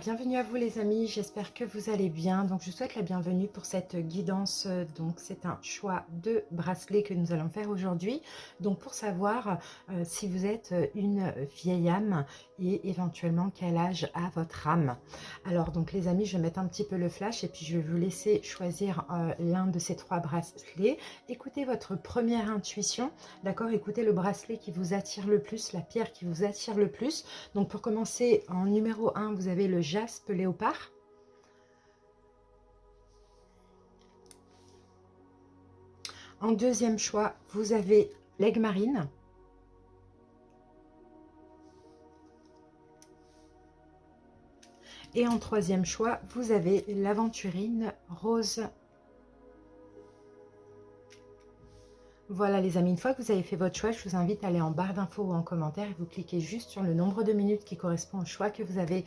Bienvenue à vous les amis, j'espère que vous allez bien. Donc je vous souhaite la bienvenue pour cette guidance. Donc c'est un choix de bracelet que nous allons faire aujourd'hui. Donc pour savoir si vous êtes une vieille âme et éventuellement quel âge a votre âme. Alors donc les amis, je vais mettre un petit peu le flash et puis je vais vous laisser choisir l'un de ces trois bracelets. Écoutez votre première intuition, d'accord? Écoutez le bracelet qui vous attire le plus, la pierre qui vous attire le plus. Donc pour commencer, en numéro 1, vous avez le jaspe léopard. En deuxième choix, vous avez l'aigle marine. Et en troisième choix, vous avez l'aventurine rose. Voilà les amis, une fois que vous avez fait votre choix, je vous invite à aller en barre d'infos ou en commentaire et vous cliquez juste sur le nombre de minutes qui correspond au choix que vous avez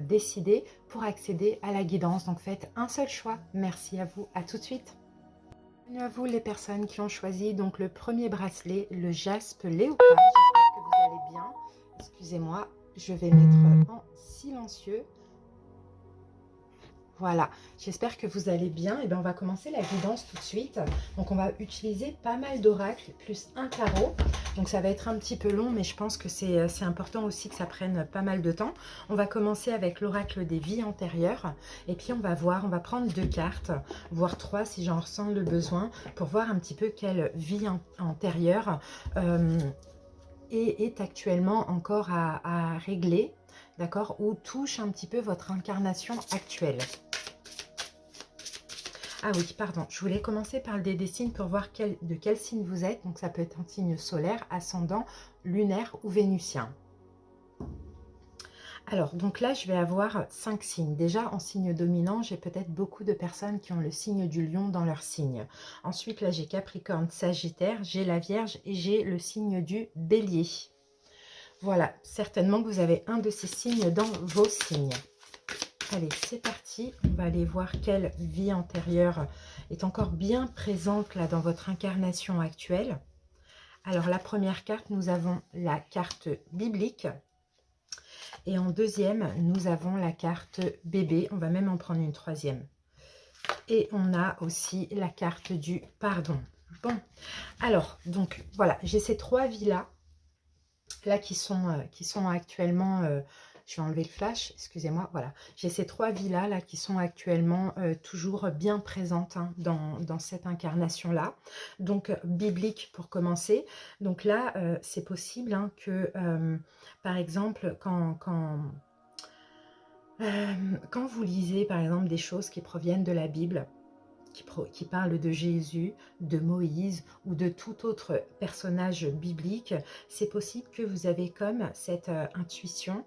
décidé pour accéder à la guidance. Donc faites un seul choix. Merci à vous, à tout de suite. Bienvenue à vous les personnes qui ont choisi donc le premier bracelet, le jaspe léopard. J'espère que vous allez bien. Excusez-moi, je vais mettre en silencieux. Voilà, j'espère que vous allez bien. Et bien, on va commencer la guidance tout de suite. Donc, on va utiliser pas mal d'oracles plus un tarot. Donc, ça va être un petit peu long, mais je pense que c'est important aussi que ça prenne pas mal de temps. On va commencer avec l'oracle des vies antérieures. Et puis, on va voir, on va prendre 2 cartes, voire 3 si j'en ressens le besoin, pour voir un petit peu quelle vie antérieure est actuellement encore à régler, d'accord, ou touche un petit peu votre incarnation actuelle. Ah oui, pardon, je voulais commencer par le dé des signes pour voir de quel signe vous êtes. Donc ça peut être un signe solaire, ascendant, lunaire ou vénusien. Alors, donc là, je vais avoir 5 signes. Déjà, en signe dominant, j'ai peut-être beaucoup de personnes qui ont le signe du lion dans leur signe. Ensuite, là, j'ai Capricorne, Sagittaire, j'ai la Vierge et j'ai le signe du Bélier. Voilà, certainement que vous avez un de ces signes dans vos signes. Allez, c'est parti. On va aller voir quelle vie antérieure est encore bien présente là dans votre incarnation actuelle. Alors, la première carte, nous avons la carte biblique. Et en deuxième, nous avons la carte bébé. On va même en prendre une troisième. Et on a aussi la carte du pardon. Bon, alors, donc, voilà, j'ai ces 3 vies-là qui sont actuellement... je vais enlever le flash, excusez-moi, voilà. J'ai ces 3 vies-là qui sont actuellement toujours bien présentes dans cette incarnation-là. Donc, biblique pour commencer. Donc là, c'est possible que, par exemple, quand vous lisez, par exemple, des choses qui proviennent de la Bible, qui parle de Jésus, de Moïse ou de tout autre personnage biblique, c'est possible que vous avez comme cette intuition,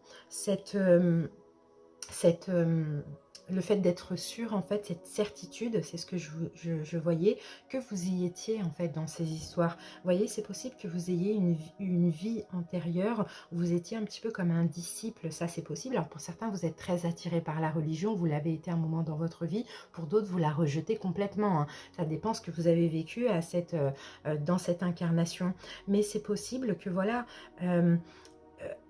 le fait d'être sûr, en fait, cette certitude, c'est ce que je voyais, que vous y étiez en fait dans ces histoires. Vous voyez, c'est possible que vous ayez une vie antérieure où vous étiez un petit peu comme un disciple, ça c'est possible. Alors pour certains, vous êtes très attirés par la religion, vous l'avez été un moment dans votre vie, pour d'autres, vous la rejetez complètement, hein. Ça dépend ce que vous avez vécu dans cette incarnation. Mais c'est possible que voilà,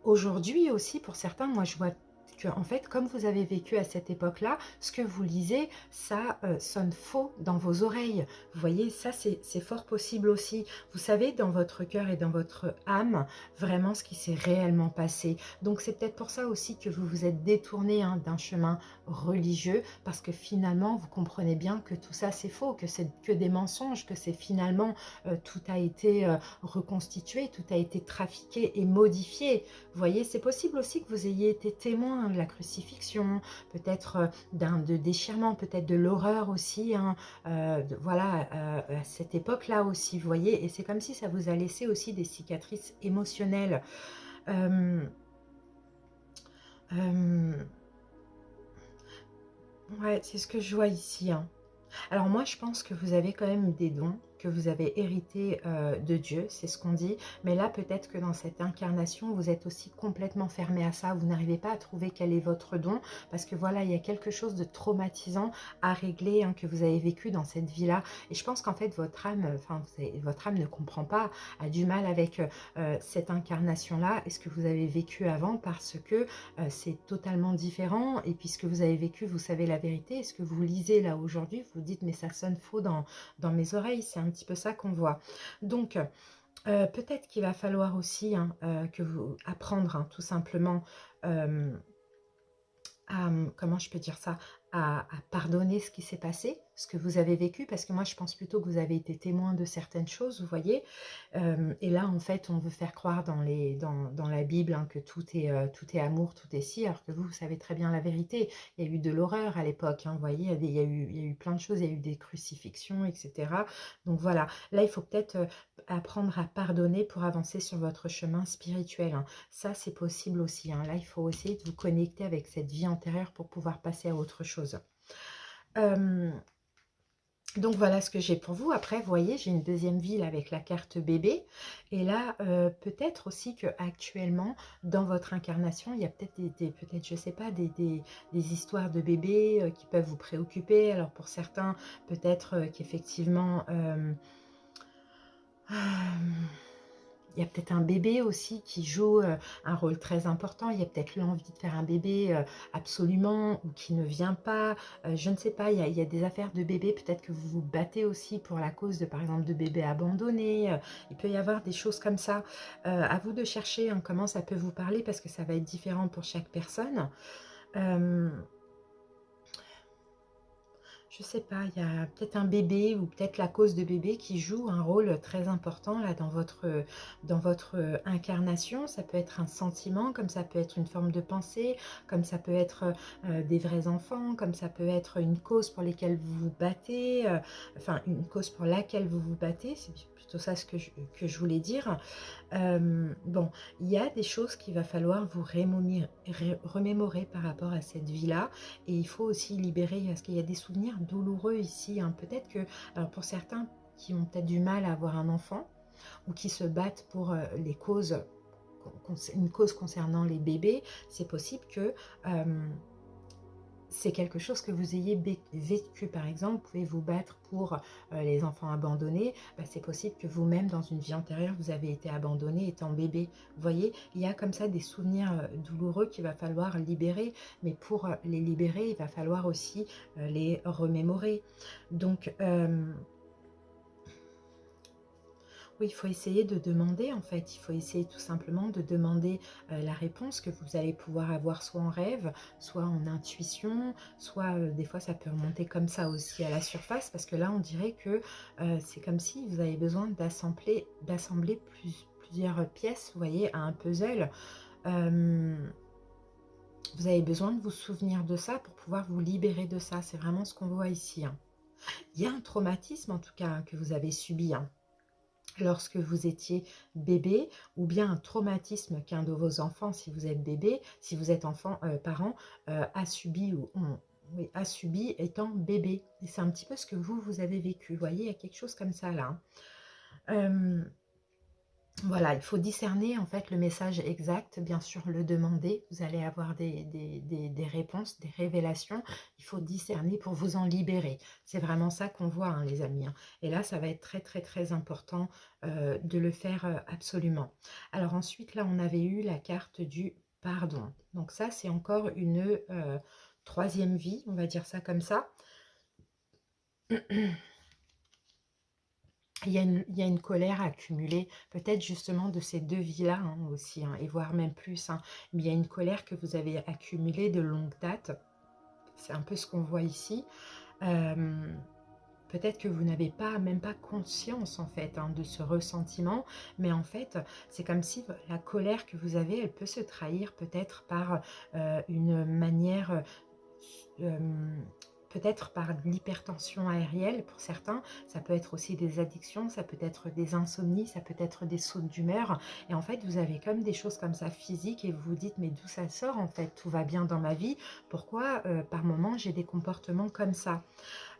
aujourd'hui aussi, pour certains, moi je vois que, en fait, comme vous avez vécu à cette époque-là, ce que vous lisez, ça sonne faux dans vos oreilles. Vous voyez, ça, c'est fort possible aussi. Vous savez, dans votre cœur et dans votre âme, vraiment ce qui s'est réellement passé. Donc, c'est peut-être pour ça aussi que vous vous êtes détourné d'un chemin religieux, parce que finalement, vous comprenez bien que tout ça, c'est faux, que c'est que des mensonges, que c'est finalement, tout a été reconstitué, tout a été trafiqué et modifié. Vous voyez, c'est possible aussi que vous ayez été témoin de la crucifixion, peut-être de déchirement, peut-être de l'horreur aussi, hein, voilà, à cette époque-là aussi, vous voyez, et c'est comme si ça vous a laissé aussi des cicatrices émotionnelles. Ouais, c'est ce que je vois ici, hein. Alors moi, je pense que vous avez quand même des dons, que vous avez hérité de Dieu, c'est ce qu'on dit. Mais là, peut-être que dans cette incarnation, vous êtes aussi complètement fermé à ça. Vous n'arrivez pas à trouver quel est votre don. Parce que voilà, il y a quelque chose de traumatisant à régler hein, que vous avez vécu dans cette vie-là. Et je pense qu'en fait, votre âme, enfin, votre âme ne comprend pas, a du mal avec cette incarnation-là et ce que vous avez vécu avant parce que c'est totalement différent. Et puisque vous avez vécu, vous savez la vérité. Et ce que vous lisez là aujourd'hui, vous dites, mais ça sonne faux dans mes oreilles. C'est un petit peu ça qu'on voit. Donc, peut-être qu'il va falloir aussi hein, que vous apprendre hein, tout simplement comment je peux dire ça, à pardonner ce qui s'est passé, ce que vous avez vécu, parce que moi je pense plutôt que vous avez été témoin de certaines choses, vous voyez. Et là en fait on veut faire croire dans la Bible hein, que tout est amour, tout est si, alors que vous savez très bien la vérité. Il y a eu de l'horreur à l'époque, hein, vous voyez, il y a eu plein de choses, il y a eu des crucifixions, etc. Donc voilà, là il faut peut-être apprendre à pardonner pour avancer sur votre chemin spirituel, hein. Ça, c'est possible aussi, hein. Là, il faut essayer de vous connecter avec cette vie antérieure pour pouvoir passer à autre chose. Donc voilà ce que j'ai pour vous. Après, vous voyez, j'ai une deuxième ville avec la carte bébé. Et là, peut-être aussi que actuellement, dans votre incarnation, il y a peut-être peut-être, je sais pas, des histoires de bébés qui peuvent vous préoccuper. Alors pour certains, peut-être qu'effectivement, il y a peut-être un bébé aussi qui joue un rôle très important. Il y a peut-être l'envie de faire un bébé absolument ou qui ne vient pas. Je ne sais pas, il y a des affaires de bébés. Peut-être que vous vous battez aussi pour la cause de, par exemple, de bébés abandonnés. Il peut y avoir des choses comme ça. À vous de chercher hein, comment ça peut vous parler parce que ça va être différent pour chaque personne. Je sais pas, il y a peut-être un bébé ou peut-être la cause de bébé qui joue un rôle très important là dans votre incarnation. Ça peut être un sentiment, comme ça peut être une forme de pensée, comme ça peut être des vrais enfants, comme ça peut être une cause pour laquelle vous vous battez, enfin une cause pour laquelle vous vous battez, c'est plutôt ça ce que je voulais dire. Bon, il y a des choses qu'il va falloir vous remémorer par rapport à cette vie-là. Et il faut aussi libérer, parce qu'il y a des souvenirs douloureux ici. Hein. Peut-être que, alors pour certains qui ont peut-être du mal à avoir un enfant, ou qui se battent pour les causes, une cause concernant les bébés, c'est possible que c'est quelque chose que vous ayez vécu. Par exemple, vous pouvez vous battre pour les enfants abandonnés. Bah, c'est possible que vous-même, dans une vie antérieure, vous avez été abandonné étant bébé. Vous voyez, il y a comme ça des souvenirs douloureux qu'il va falloir libérer. Mais pour les libérer, il va falloir aussi les remémorer. Donc, oui, il faut essayer de demander, en fait. Il faut essayer tout simplement de demander la réponse que vous allez pouvoir avoir soit en rêve, soit en intuition, soit des fois ça peut remonter comme ça aussi à la surface, parce que là, on dirait que c'est comme si vous avez besoin d'assembler plusieurs pièces, vous voyez, à un puzzle. Vous avez besoin de vous souvenir de ça pour pouvoir vous libérer de ça. C'est vraiment ce qu'on voit ici. Hein. Il y a un traumatisme, en tout cas, hein, que vous avez subi. Hein lorsque vous étiez bébé, ou bien un traumatisme qu'un de vos enfants, si vous êtes bébé, si vous êtes enfant, parent, a subi ou oui, a subi étant bébé. Et c'est un petit peu ce que vous avez vécu. Vous voyez, il y a quelque chose comme ça là. Hein. Voilà, il faut discerner en fait le message exact, bien sûr le demander, vous allez avoir des réponses, des révélations, il faut discerner pour vous en libérer. C'est vraiment ça qu'on voit hein, les amis. Hein. Et là, ça va être très très très important de le faire absolument. Alors ensuite, là, on avait eu la carte du pardon. Donc ça, c'est encore une troisième vie, on va dire ça comme ça. Il y a une colère accumulée, peut-être justement de ces deux vies-là hein, aussi, hein, et voire même plus. Hein. Mais il y a une colère que vous avez accumulée de longue date. C'est un peu ce qu'on voit ici. Peut-être que vous n'avez pas, même pas conscience en fait hein, de ce ressentiment, mais en fait, c'est comme si la colère que vous avez, elle peut se trahir peut-être par une manière... peut-être par l'hypertension aérienne pour certains, ça peut être aussi des addictions, ça peut être des insomnies, ça peut être des sautes d'humeur. Et en fait, vous avez comme des choses comme ça physiques et vous vous dites, mais d'où ça sort en fait? Tout va bien dans ma vie, pourquoi par moment j'ai des comportements comme ça?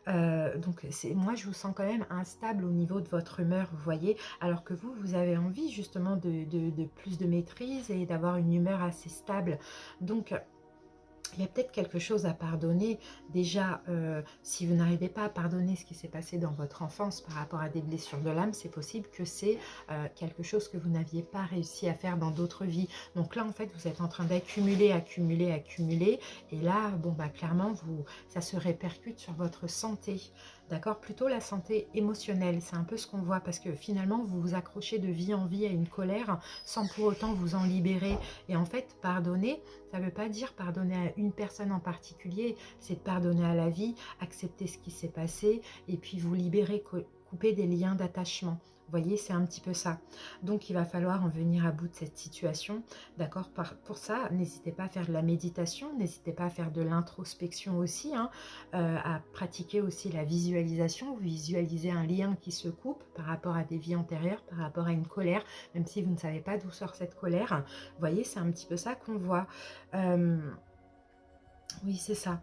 Donc moi je vous sens quand même instable au niveau de votre humeur, vous voyez, alors que vous avez envie justement de plus de maîtrise et d'avoir une humeur assez stable. Donc il y a peut-être quelque chose à pardonner. Déjà, si vous n'arrivez pas à pardonner ce qui s'est passé dans votre enfance par rapport à des blessures de l'âme, c'est possible que c'est quelque chose que vous n'aviez pas réussi à faire dans d'autres vies. Donc là, en fait, vous êtes en train d'accumuler, accumuler, accumuler. Et là, bon, bah, clairement, ça se répercute sur votre santé. D'accord? Plutôt la santé émotionnelle. C'est un peu ce qu'on voit parce que finalement, vous vous accrochez de vie en vie à une colère sans pour autant vous en libérer. Et en fait, pardonner, ça ne veut pas dire pardonner à une personne en particulier, c'est de pardonner à la vie, accepter ce qui s'est passé et puis vous libérer, couper des liens d'attachement. Vous voyez, c'est un petit peu ça. Donc, il va falloir en venir à bout de cette situation. D'accord? Pour ça, n'hésitez pas à faire de la méditation, n'hésitez pas à faire de l'introspection aussi, hein, à pratiquer aussi la visualisation. Vous visualisez un lien qui se coupe par rapport à des vies antérieures, par rapport à une colère, même si vous ne savez pas d'où sort cette colère. Vous voyez, c'est un petit peu ça qu'on voit. Oui, c'est ça.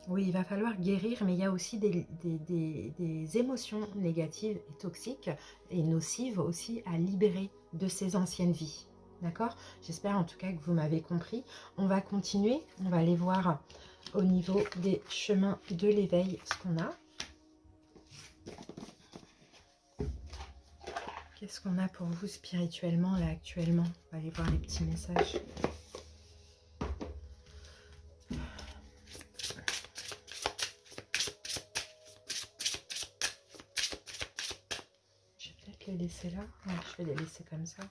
Oui, il va falloir guérir, mais il y a aussi des émotions négatives et toxiques et nocives aussi à libérer de ces anciennes vies. D'accord? J'espère en tout cas que vous m'avez compris. On va continuer, on va aller voir au niveau des chemins de l'éveil ce qu'on a. Qu'est-ce qu'on a pour vous spirituellement là actuellement? On va aller voir les petits messages. Les laisser là. Ouais, je vais les laisser comme ça.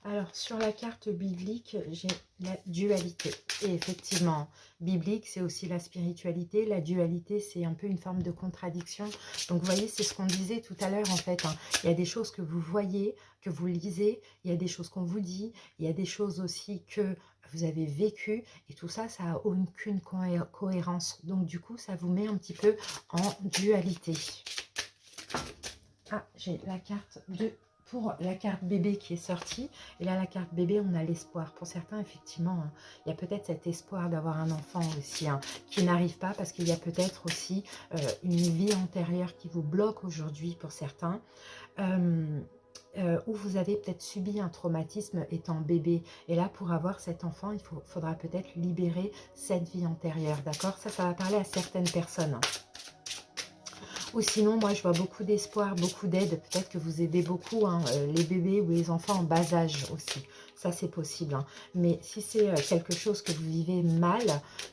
Alors, sur la carte biblique, j'ai la dualité. Et effectivement, biblique, c'est aussi la spiritualité. La dualité, c'est un peu une forme de contradiction. Donc, vous voyez, c'est ce qu'on disait tout à l'heure, en fait. Hein. Il y a des choses que vous voyez, que vous lisez. Il y a des choses qu'on vous dit. Il y a des choses aussi que vous avez vécues. Et tout ça, ça n'a aucune cohérence. Donc, du coup, ça vous met un petit peu en dualité. Ah, j'ai la carte pour la carte bébé qui est sortie. Et là, la carte bébé, on a l'espoir. Pour certains, effectivement, hein, il y a peut-être cet espoir d'avoir un enfant aussi, hein, qui n'arrive pas parce qu'il y a peut-être aussi une vie antérieure qui vous bloque aujourd'hui pour certains. Où vous avez peut-être subi un traumatisme étant bébé. Et là, pour avoir cet enfant, il faudra peut-être libérer cette vie antérieure. D'accord? Ça va parler à certaines personnes. Ou sinon, moi, je vois beaucoup d'espoir, beaucoup d'aide. Peut-être que vous aidez beaucoup hein, les bébés ou les enfants en bas âge aussi. Ça, c'est possible. Hein. Mais si c'est quelque chose que vous vivez mal,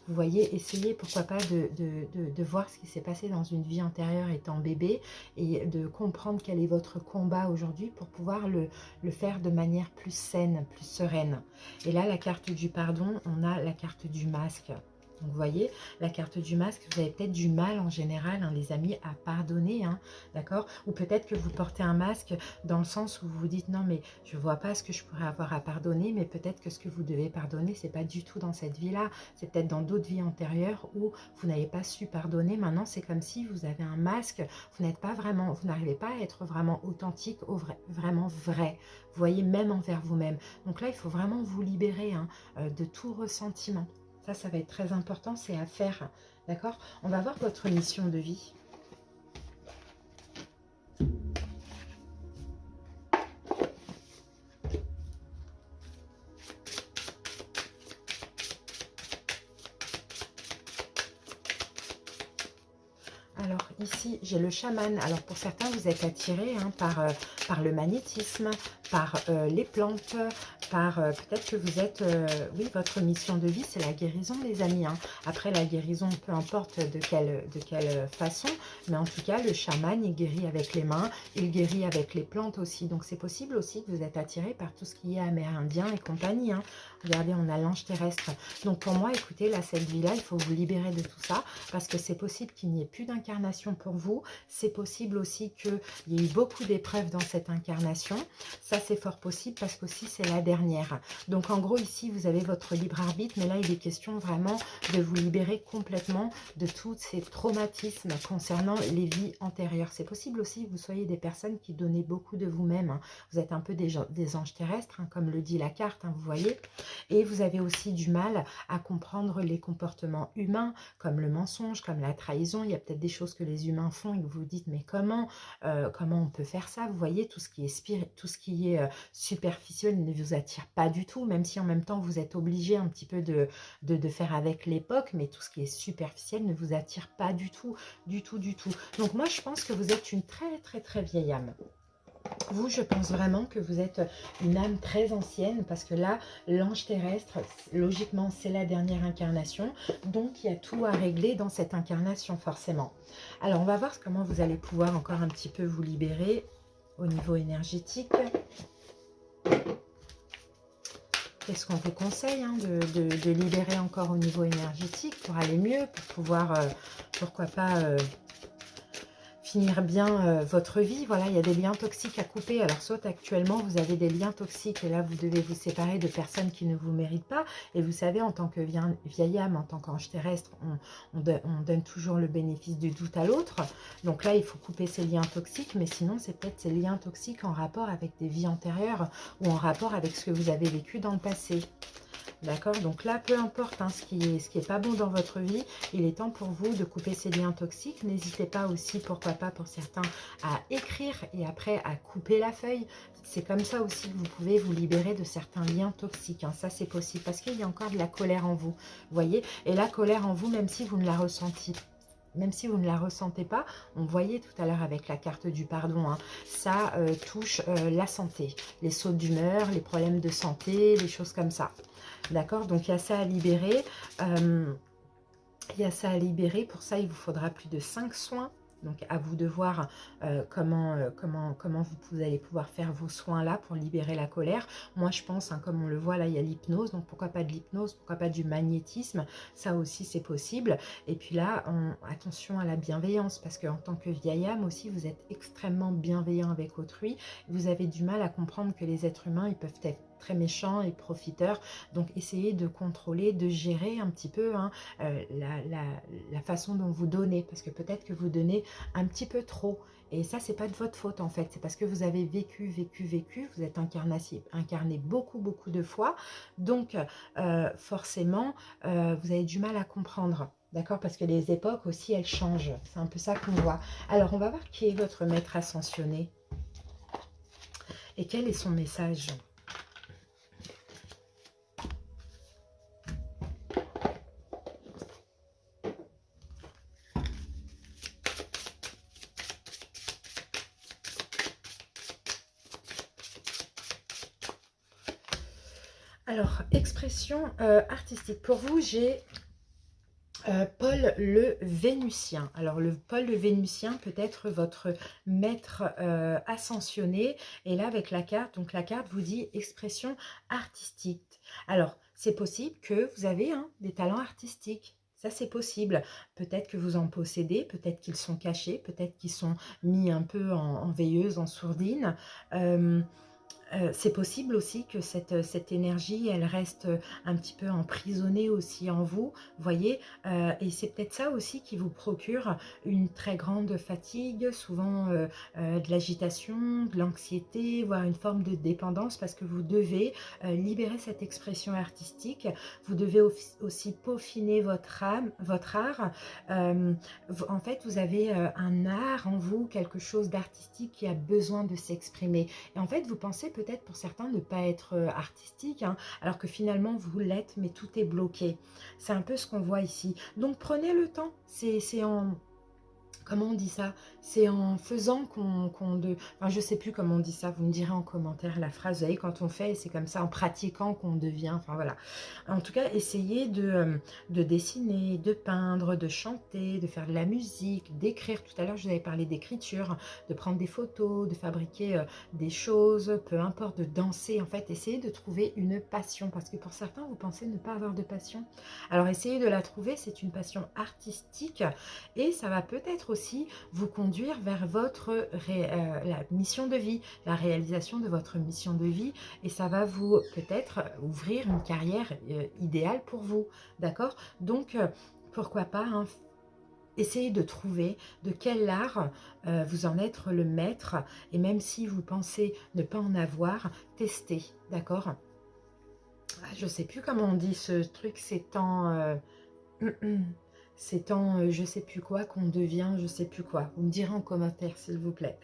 vous voyez, essayez, pourquoi pas, de voir ce qui s'est passé dans une vie antérieure étant bébé et de comprendre quel est votre combat aujourd'hui pour pouvoir le faire de manière plus saine, plus sereine. Et là, la carte du pardon, on a la carte du masque. Donc, vous voyez, la carte du masque, vous avez peut-être du mal en général, hein, les amis, à pardonner, hein, d'accord? Ou peut-être que vous portez un masque dans le sens où vous vous dites, non, mais je ne vois pas ce que je pourrais avoir à pardonner, mais peut-être que ce que vous devez pardonner, ce n'est pas du tout dans cette vie-là. C'est peut-être dans d'autres vies antérieures où vous n'avez pas su pardonner. Maintenant, c'est comme si vous avez un masque, vous n'êtes pas vraiment, vous n'arrivez pas à être vraiment authentique, vraiment vrai. Vous voyez, même envers vous-même. Donc là, il faut vraiment vous libérer hein, de tout ressentiment. Ça va être très important, c'est à faire, d'accord? On va voir votre mission de vie. Alors ici, j'ai le chaman. Alors pour certains, vous êtes attirés hein, par le magnétisme, par les plantes, par peut-être que vous êtes, oui, votre mission de vie, c'est la guérison, les amis. Hein. Après, la guérison, peu importe de quelle façon, mais en tout cas, le chaman, il guérit avec les mains, il guérit avec les plantes aussi. Donc, c'est possible aussi que vous êtes attiré par tout ce qui est amérindien et compagnie. Hein. Regardez, on a l'ange terrestre. Donc, pour moi, écoutez, là, cette vie-là, il faut vous libérer de tout ça parce que c'est possible qu'il n'y ait plus d'incarnation pour vous. C'est possible aussi qu'il y ait eu beaucoup d'épreuves dans cette incarnation. Ça, c'est fort possible parce qu'aussi, c'est la dernière. dernière. Donc en gros ici vous avez votre libre arbitre, mais là il est question vraiment de vous libérer complètement de tous ces traumatismes concernant les vies antérieures. C'est possible aussi que vous soyez des personnes qui donnaient beaucoup de vous-même, hein. Vous êtes un peu des anges terrestres, hein, comme le dit la carte, hein, vous voyez. Et vous avez aussi du mal à comprendre les comportements humains, comme le mensonge, comme la trahison. Il y a peut-être des choses que les humains font et que vous vous dites, mais comment on peut faire ça? Vous voyez, tout ce qui est, superficiel ne vous attire pas du tout, même si en même temps vous êtes obligé un petit peu de faire avec l'époque, mais tout ce qui est superficiel ne vous attire pas du tout, du tout, du tout. Donc moi je pense que vous êtes une très très très vieille âme. Vous, je pense vraiment que vous êtes une âme très ancienne, parce que là, l'ange terrestre, logiquement, c'est la dernière incarnation. Donc, il y a tout à régler dans cette incarnation, forcément. Alors, on va voir comment vous allez pouvoir encore un petit peu vous libérer au niveau énergétique. Qu'est-ce qu'on vous conseille, hein, de libérer encore au niveau énergétique pour aller mieux, pour pouvoir, pourquoi pas... finir bien votre vie. Voilà, il y a des liens toxiques à couper. Alors soit actuellement vous avez des liens toxiques et là vous devez vous séparer de personnes qui ne vous méritent pas. Et vous savez, en tant que vieille âme, en tant qu'ange terrestre, on donne toujours le bénéfice du doute à l'autre. Donc là il faut couper ces liens toxiques, mais sinon c'est peut-être ces liens toxiques en rapport avec des vies antérieures ou en rapport avec ce que vous avez vécu dans le passé. D'accord, donc là, peu importe, hein, ce qui est pas bon dans votre vie, il est temps pour vous de couper ces liens toxiques. N'hésitez pas aussi, pourquoi pas pour certains, à écrire et après à couper la feuille. C'est comme ça aussi que vous pouvez vous libérer de certains liens toxiques, hein. Ça, c'est possible parce qu'il y a encore de la colère en vous, voyez. Et la colère en vous, même si vous ne la ressentez pas, même si vous ne la ressentez pas, on voyait tout à l'heure avec la carte du pardon, hein, ça touche la santé, les sautes d'humeur, les problèmes de santé, les choses comme ça. D'accord, donc il y a ça à libérer. Il y a ça à libérer. Pour ça, il vous faudra plus de 5 soins. Donc à vous de voir comment vous allez pouvoir faire vos soins là pour libérer la colère. Moi je pense, hein, comme on le voit là, il y a l'hypnose, donc pourquoi pas de l'hypnose, pourquoi pas du magnétisme, ça aussi c'est possible. Et puis là, attention à la bienveillance, parce qu'en tant que vieille âme aussi, vous êtes extrêmement bienveillant avec autrui. Vous avez du mal à comprendre que les êtres humains, ils peuvent être très méchants et profiteurs. Donc essayez de contrôler, de gérer un petit peu, hein, la façon dont vous donnez, parce que peut-être que vous donnez un petit peu trop. Et ça, c'est pas de votre faute en fait. C'est parce que vous avez vécu. Vous êtes incarné beaucoup de fois. Donc, forcément, vous avez du mal à comprendre. D'accord? Parce que les époques aussi, elles changent. C'est un peu ça qu'on voit. Alors, on va voir qui est votre maître ascensionné. Et quel est son message? Alors, expression artistique. Pour vous, j'ai Paul le Vénutien. Alors, le Paul le Vénutien peut être votre maître ascensionné. Et là, avec la carte, donc la carte vous dit expression artistique. Alors, c'est possible que vous avez des talents artistiques. Ça, c'est possible. Peut-être que vous en possédez, peut-être qu'ils sont cachés, peut-être qu'ils sont mis un peu en veilleuse, en sourdine. C'est possible aussi que cette énergie, elle reste un petit peu emprisonnée aussi en vous, voyez, et c'est peut-être ça aussi qui vous procure une très grande fatigue, souvent de l'agitation, de l'anxiété, voire une forme de dépendance, parce que vous devez libérer cette expression artistique, vous devez aussi peaufiner votre art. En fait, vous avez un art en vous, quelque chose d'artistique qui a besoin de s'exprimer. Et en fait, vous pensez peut-être pour certains ne pas être artistique, hein, alors que finalement vous l'êtes, mais tout est bloqué. C'est un peu ce qu'on voit ici. Donc prenez le temps, c'est en... Comment on dit ça? C'est en faisant enfin, je sais plus comment on dit ça, vous me direz en commentaire la phrase, vous savez, quand on fait, c'est comme ça, en pratiquant qu'on devient, enfin voilà. En tout cas, essayez de dessiner, de peindre, de chanter, de faire de la musique, d'écrire. Tout à l'heure, je vous avais parlé d'écriture, de prendre des photos, de fabriquer des choses, peu importe, de danser. En fait, essayez de trouver une passion, parce que pour certains, vous pensez ne pas avoir de passion. Alors, essayez de la trouver, c'est une passion artistique, et ça va peut-être peut-être aussi vous conduire vers la mission de vie, la réalisation de votre mission de vie, et ça va vous peut-être ouvrir une carrière idéale pour vous, d'accord? Donc, pourquoi pas, hein, essayez de trouver de quel art vous en êtes le maître, et même si vous pensez ne pas en avoir, testez, d'accord? Je ne sais plus comment on dit ce truc, c'est en... c'est en je sais plus quoi qu'on devient je sais plus quoi. Vous me direz en commentaire s'il vous plaît.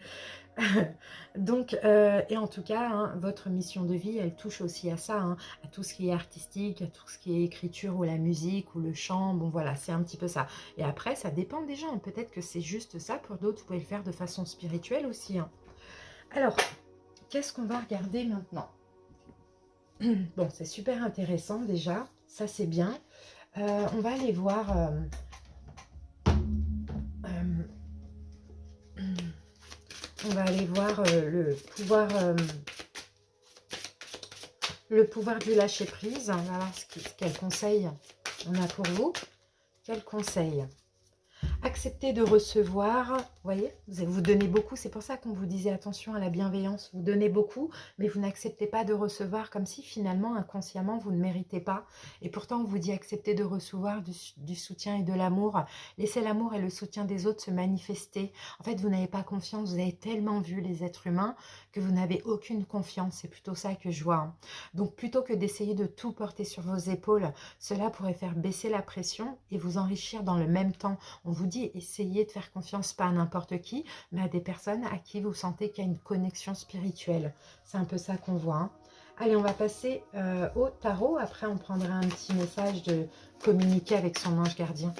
Donc, et en tout cas, hein, votre mission de vie, elle touche aussi à ça, hein, à tout ce qui est artistique, à tout ce qui est écriture ou la musique ou le chant. Bon voilà, c'est un petit peu ça. Et après, ça dépend des gens. Peut-être que c'est juste ça. Pour d'autres, vous pouvez le faire de façon spirituelle aussi. Hein. Alors, qu'est-ce qu'on va regarder maintenant? Bon, c'est super intéressant déjà. Ça, c'est bien. On va aller voir... on va aller voir le pouvoir du lâcher-prise. On va voir quel conseil on a pour vous. Quel conseil? Acceptez de recevoir, vous voyez, vous donnez beaucoup, c'est pour ça qu'on vous disait attention à la bienveillance, vous donnez beaucoup, mais vous n'acceptez pas de recevoir, comme si finalement, inconsciemment, vous ne méritez pas. Et pourtant, on vous dit accepter de recevoir du soutien et de l'amour. Laissez l'amour et le soutien des autres se manifester. En fait, vous n'avez pas confiance, vous avez tellement vu les êtres humains que vous n'avez aucune confiance, c'est plutôt ça que je vois. Hein. Donc, plutôt que d'essayer de tout porter sur vos épaules, cela pourrait faire baisser la pression et vous enrichir dans le même temps. On vous dit, essayez de faire confiance pas à n'importe qui, mais à des personnes à qui vous sentez qu'il y a une connexion spirituelle. C'est un peu ça qu'on voit. Hein. Allez, on va passer au tarot. Après, on prendra un petit message de communiquer avec son ange gardien.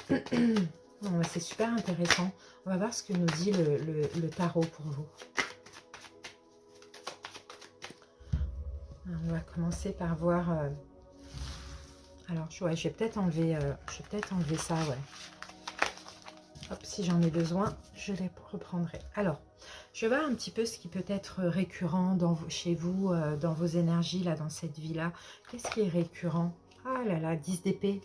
C'est super intéressant. On va voir ce que nous dit le tarot pour vous. On va commencer par voir... Alors, ouais, je vais peut-être enlever, ça, ouais. Hop, si j'en ai besoin, je les reprendrai. Alors, je vais voir un petit peu ce qui peut être récurrent chez vous, dans vos énergies, là, dans cette vie-là. Qu'est-ce qui est récurrent? Ah là là, 10 d'épée.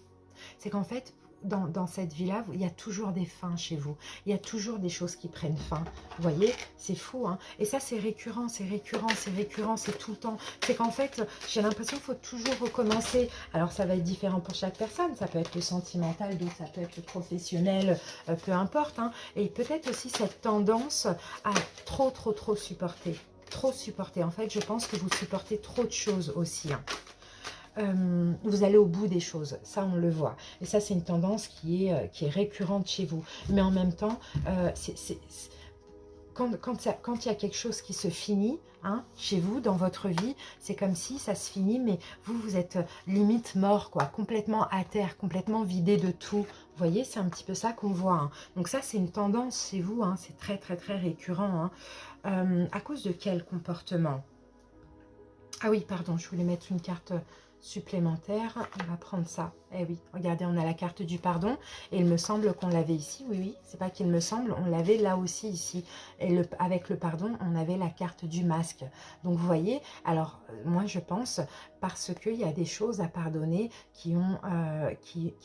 C'est qu'en fait, dans cette vie-là, il y a toujours des fins chez vous. Il y a toujours des choses qui prennent fin. Vous voyez, c'est fou. Hein, et ça, c'est récurrent, c'est récurrent, c'est récurrent, c'est tout le temps. C'est qu'en fait, j'ai l'impression qu'il faut toujours recommencer. Alors, ça va être différent pour chaque personne. Ça peut être le sentimental, d'autres, ça peut être le professionnel, peu importe. Hein, et peut-être aussi cette tendance à trop supporter. Trop supporter. En fait, je pense que vous supportez trop de choses aussi. Hein. Vous allez au bout des choses, ça on le voit. Et ça c'est une tendance qui est récurrente chez vous. Mais en même temps, quand il y a quelque chose qui se finit, hein, chez vous, dans votre vie, c'est comme si ça se finit, mais vous êtes limite mort, quoi, complètement à terre, complètement vidé de tout. Vous voyez, c'est un petit peu ça qu'on voit. Hein. Donc ça, c'est une tendance chez vous, hein, c'est très récurrent. Hein. À cause de quel comportement? Ah oui, pardon, je voulais mettre une carte supplémentaire. On va prendre ça. Eh oui, regardez, on a la carte du pardon. Et il me semble qu'on l'avait ici. Oui, c'est pas qu'il me semble, on l'avait là aussi ici. Et avec le pardon, on avait la carte du masque. Donc vous voyez, alors moi je pense, parce qu'il y a des choses à pardonner qui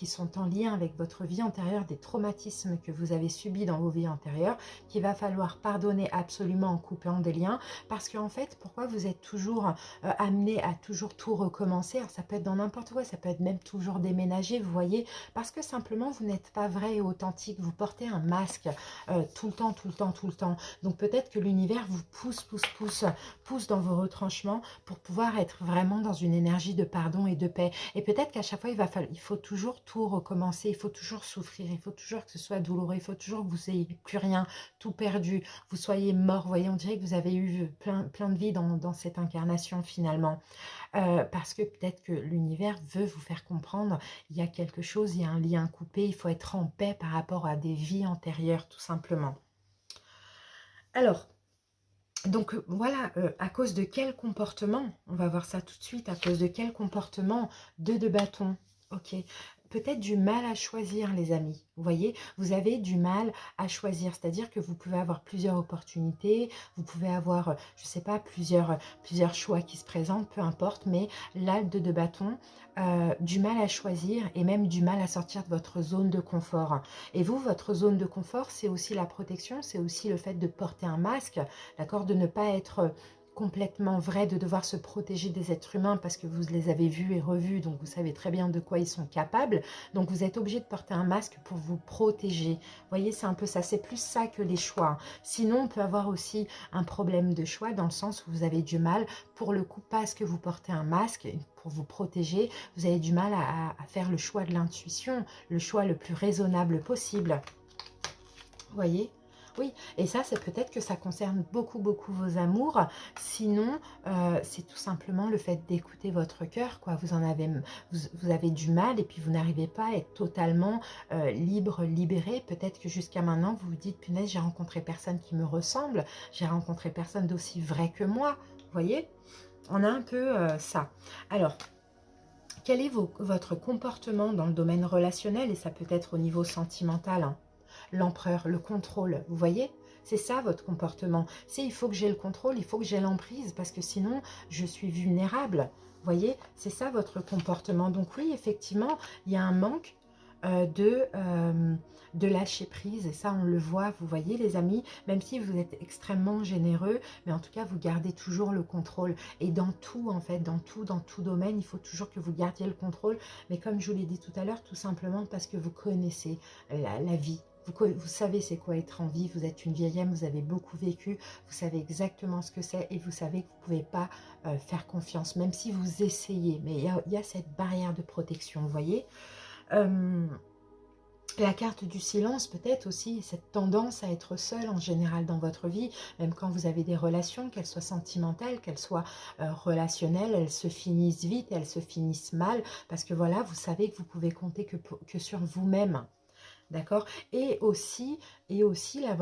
sont en lien avec votre vie antérieure, des traumatismes que vous avez subis dans vos vies antérieures, qu'il va falloir pardonner absolument en coupant des liens. Parce qu'en fait, pourquoi vous êtes toujours amené à toujours tout recommencer? Alors, ça peut être dans n'importe quoi, ça peut être même toujours déménager, vous voyez, parce que simplement vous n'êtes pas vrai et authentique, vous portez un masque tout le temps. Donc peut-être que l'univers vous pousse dans vos retranchements pour pouvoir être vraiment dans une énergie de pardon et de paix. Et peut-être qu'à chaque fois, il faut toujours tout recommencer, il faut toujours souffrir, il faut toujours que ce soit douloureux, il faut toujours que vous n'ayez plus rien, tout perdu, vous soyez mort. Vous voyez, on dirait que vous avez eu plein de vie dans cette incarnation finalement. Parce que peut-être que l'univers veut vous faire comprendre, il y a quelque chose, il y a un lien coupé, il faut être en paix par rapport à des vies antérieures tout simplement. Alors, donc voilà, à cause de quel comportement, on va voir ça tout de suite, à cause de quel comportement, 2 de bâton, ok, peut-être du mal à choisir, les amis. Vous voyez, vous avez du mal à choisir. C'est-à-dire que vous pouvez avoir plusieurs opportunités, vous pouvez avoir, je ne sais pas, plusieurs choix qui se présentent, peu importe. Mais là, le 2 de bâton, du mal à choisir et même du mal à sortir de votre zone de confort. Et vous, votre zone de confort, c'est aussi la protection, c'est aussi le fait de porter un masque, d'accord, de ne pas être complètement vrai, de devoir se protéger des êtres humains parce que vous les avez vus et revus, donc vous savez très bien de quoi ils sont capables. Donc vous êtes obligé de porter un masque pour vous protéger. Vous voyez, c'est un peu ça, c'est plus ça que les choix. Sinon, on peut avoir aussi un problème de choix dans le sens où vous avez du mal, pour le coup, parce que vous portez un masque pour vous protéger, vous avez du mal à faire le choix de l'intuition, le choix le plus raisonnable possible. Vous voyez? Oui, et ça, c'est peut-être que ça concerne beaucoup, beaucoup vos amours. Sinon, c'est tout simplement le fait d'écouter votre cœur, quoi. Vous avez du mal et puis vous n'arrivez pas à être totalement libre, libéré. Peut-être que jusqu'à maintenant, vous vous dites, punaise, j'ai rencontré personne qui me ressemble. J'ai rencontré personne d'aussi vrai que moi. Vous voyez? On a un peu ça. Alors, quel est votre comportement dans le domaine relationnel? Et ça peut être au niveau sentimental, hein. L'empereur, le contrôle, vous voyez? C'est ça votre comportement. C'est il faut que j'ai le contrôle, il faut que j'ai l'emprise parce que sinon je suis vulnérable. Vous voyez? C'est ça votre comportement. Donc oui, effectivement, il y a un manque de lâcher prise et ça on le voit, vous voyez les amis, même si vous êtes extrêmement généreux, mais en tout cas vous gardez toujours le contrôle et dans tout en fait, dans tout domaine, il faut toujours que vous gardiez le contrôle, mais comme je vous l'ai dit tout à l'heure, tout simplement parce que vous connaissez la vie. Vous savez c'est quoi être en vie, vous êtes une vieille âme, vous avez beaucoup vécu, vous savez exactement ce que c'est et vous savez que vous ne pouvez pas faire confiance, même si vous essayez. Mais il y a cette barrière de protection, vous voyez. La carte du silence peut-être aussi, cette tendance à être seul en général dans votre vie, même quand vous avez des relations, qu'elles soient sentimentales, qu'elles soient relationnelles, elles se finissent vite, elles se finissent mal, parce que voilà, vous savez que vous pouvez compter que sur vous-même. D'accord. Et aussi là,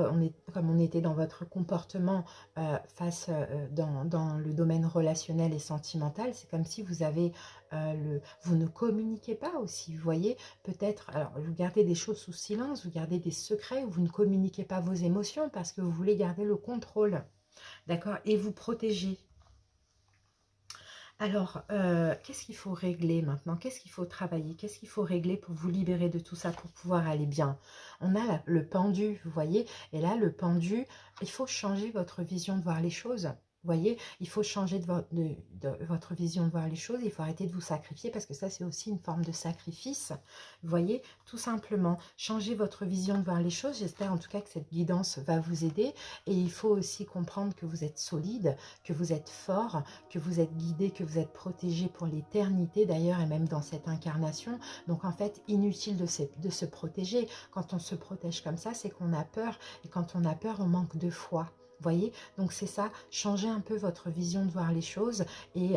comme on était dans votre comportement dans le domaine relationnel et sentimental, c'est comme si vous ne communiquez pas aussi, vous voyez, peut-être, alors vous gardez des choses sous silence, vous gardez des secrets, vous ne communiquez pas vos émotions parce que vous voulez garder le contrôle, d'accord, et vous protéger. Alors, qu'est-ce qu'il faut régler maintenant? Qu'est-ce qu'il faut travailler? Qu'est-ce qu'il faut régler pour vous libérer de tout ça, pour pouvoir aller bien? On a le pendu, vous voyez? Et là, le pendu, il faut changer votre vision de voir les choses. Vous voyez, il faut changer de votre vision de voir les choses. Il faut arrêter de vous sacrifier parce que ça, c'est aussi une forme de sacrifice. Vous voyez, tout simplement, changer votre vision de voir les choses. J'espère en tout cas que cette guidance va vous aider. Et il faut aussi comprendre que vous êtes solide, que vous êtes fort, que vous êtes guidé, que vous êtes protégé pour l'éternité d'ailleurs et même dans cette incarnation. Donc en fait, inutile de se protéger. Quand on se protège comme ça, c'est qu'on a peur. Et quand on a peur, on manque de foi. Voyez, donc c'est ça, changez un peu votre vision de voir les choses et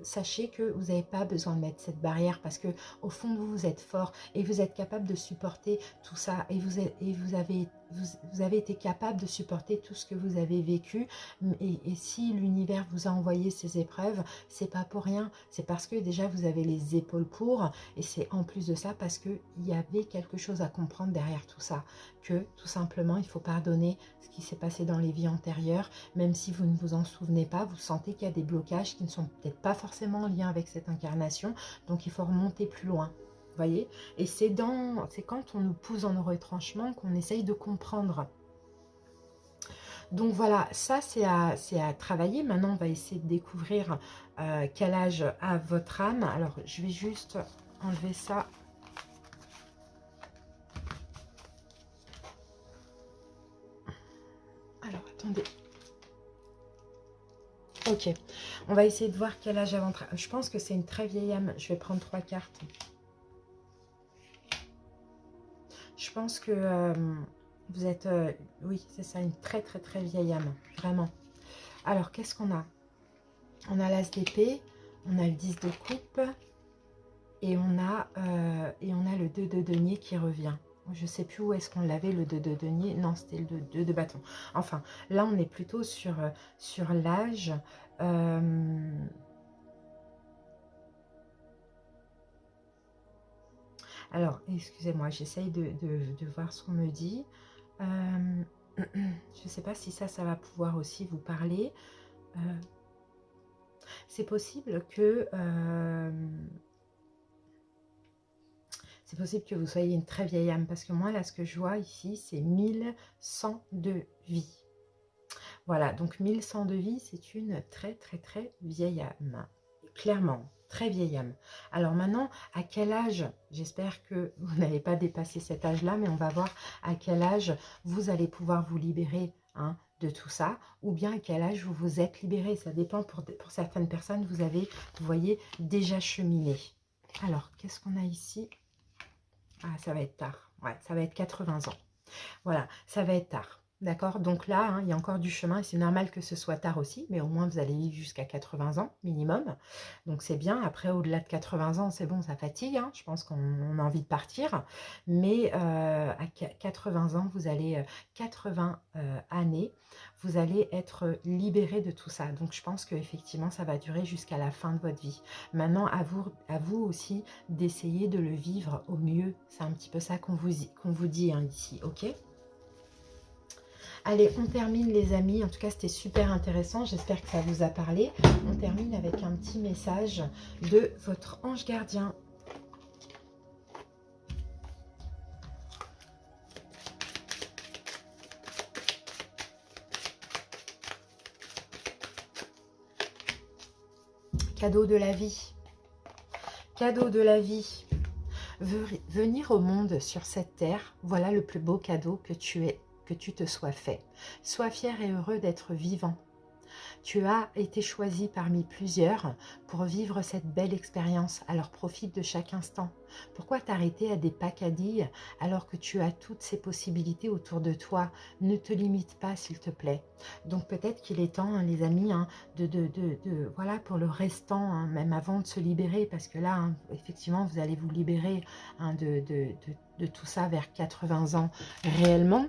sachez que vous n'avez pas besoin de mettre cette barrière parce que au fond de vous, vous êtes fort et vous êtes capable de supporter tout ça et vous avez été capable de supporter tout ce que vous avez vécu et si l'univers vous a envoyé ces épreuves, c'est pas pour rien, c'est parce que déjà vous avez les épaules pour et c'est en plus de ça parce qu'il y avait quelque chose à comprendre derrière tout ça, que tout simplement il faut pardonner ce qui s'est passé dans les vies antérieures, même si vous ne vous en souvenez pas, vous sentez qu'il y a des blocages qui ne sont peut-être pas forcément en lien avec cette incarnation, donc il faut remonter plus loin. Voyez, et c'est quand on nous pousse dans nos retranchements qu'on essaye de comprendre. Donc voilà, ça c'est à travailler. Maintenant, on va essayer de découvrir quel âge a votre âme. Alors, je vais juste enlever ça. Alors, attendez. Ok, on va essayer de voir quel âge a votre âme. Je pense que c'est une très vieille âme. Je vais prendre 3 cartes. Je pense que vous êtes, oui, c'est ça, une très très très vieille âme, vraiment. Alors, qu'est-ce qu'on a? On a l'as d'épée, on a le 10 de coupe et on a le 2 de denier qui revient. Je ne sais plus où est-ce qu'on l'avait, le 2 de denier. Non, c'était le 2 de bâton. Enfin, là, on est plutôt sur l'âge. Alors, excusez-moi, j'essaye de voir ce qu'on me dit. Je ne sais pas si ça va pouvoir aussi vous parler. C'est possible que... c'est possible que vous soyez une très vieille âme, parce que moi, là, ce que je vois ici, c'est 1100 de vie. Voilà, donc 1100 de vie, c'est une très, très, très vieille âme. Clairement, très vieille âme. Alors maintenant, à quel âge, j'espère que vous n'avez pas dépassé cet âge-là, mais on va voir à quel âge vous allez pouvoir vous libérer hein, de tout ça, ou bien à quel âge vous vous êtes libéré. Ça dépend, pour certaines personnes, vous avez, vous voyez, déjà cheminé. Alors, qu'est-ce qu'on a ici? Ah, ça va être tard. Ouais, ça va être 80 ans. Voilà, ça va être tard. D'accord? Donc là, hein, il y a encore du chemin et c'est normal que ce soit tard aussi, mais au moins vous allez vivre jusqu'à 80 ans minimum. Donc c'est bien. Après, au-delà de 80 ans, c'est bon, ça fatigue. Hein. Je pense qu'on a envie de partir. Mais à 80 ans, vous allez, 80 années, vous allez être libéré de tout ça. Donc je pense qu'effectivement, ça va durer jusqu'à la fin de votre vie. Maintenant, à vous aussi d'essayer de le vivre au mieux. C'est un petit peu ça qu'on vous dit hein, ici, ok? Allez, on termine les amis. En tout cas, c'était super intéressant. J'espère que ça vous a parlé. On termine avec un petit message de votre ange gardien. Cadeau de la vie. Cadeau de la vie. Venir au monde sur cette terre, voilà le plus beau cadeau que tu te sois fait. Sois fier et heureux d'être vivant. Tu as été choisi parmi plusieurs pour vivre cette belle expérience, alors profite de chaque instant. Pourquoi t'arrêter à des pacadilles alors que tu as toutes ces possibilités autour de toi? Ne te limite pas s'il te plaît. Donc peut-être qu'il est temps, hein, les amis, hein, voilà, pour le restant, hein, même avant de se libérer, parce que là, hein, effectivement, vous allez vous libérer hein, de tout ça vers 80 ans réellement.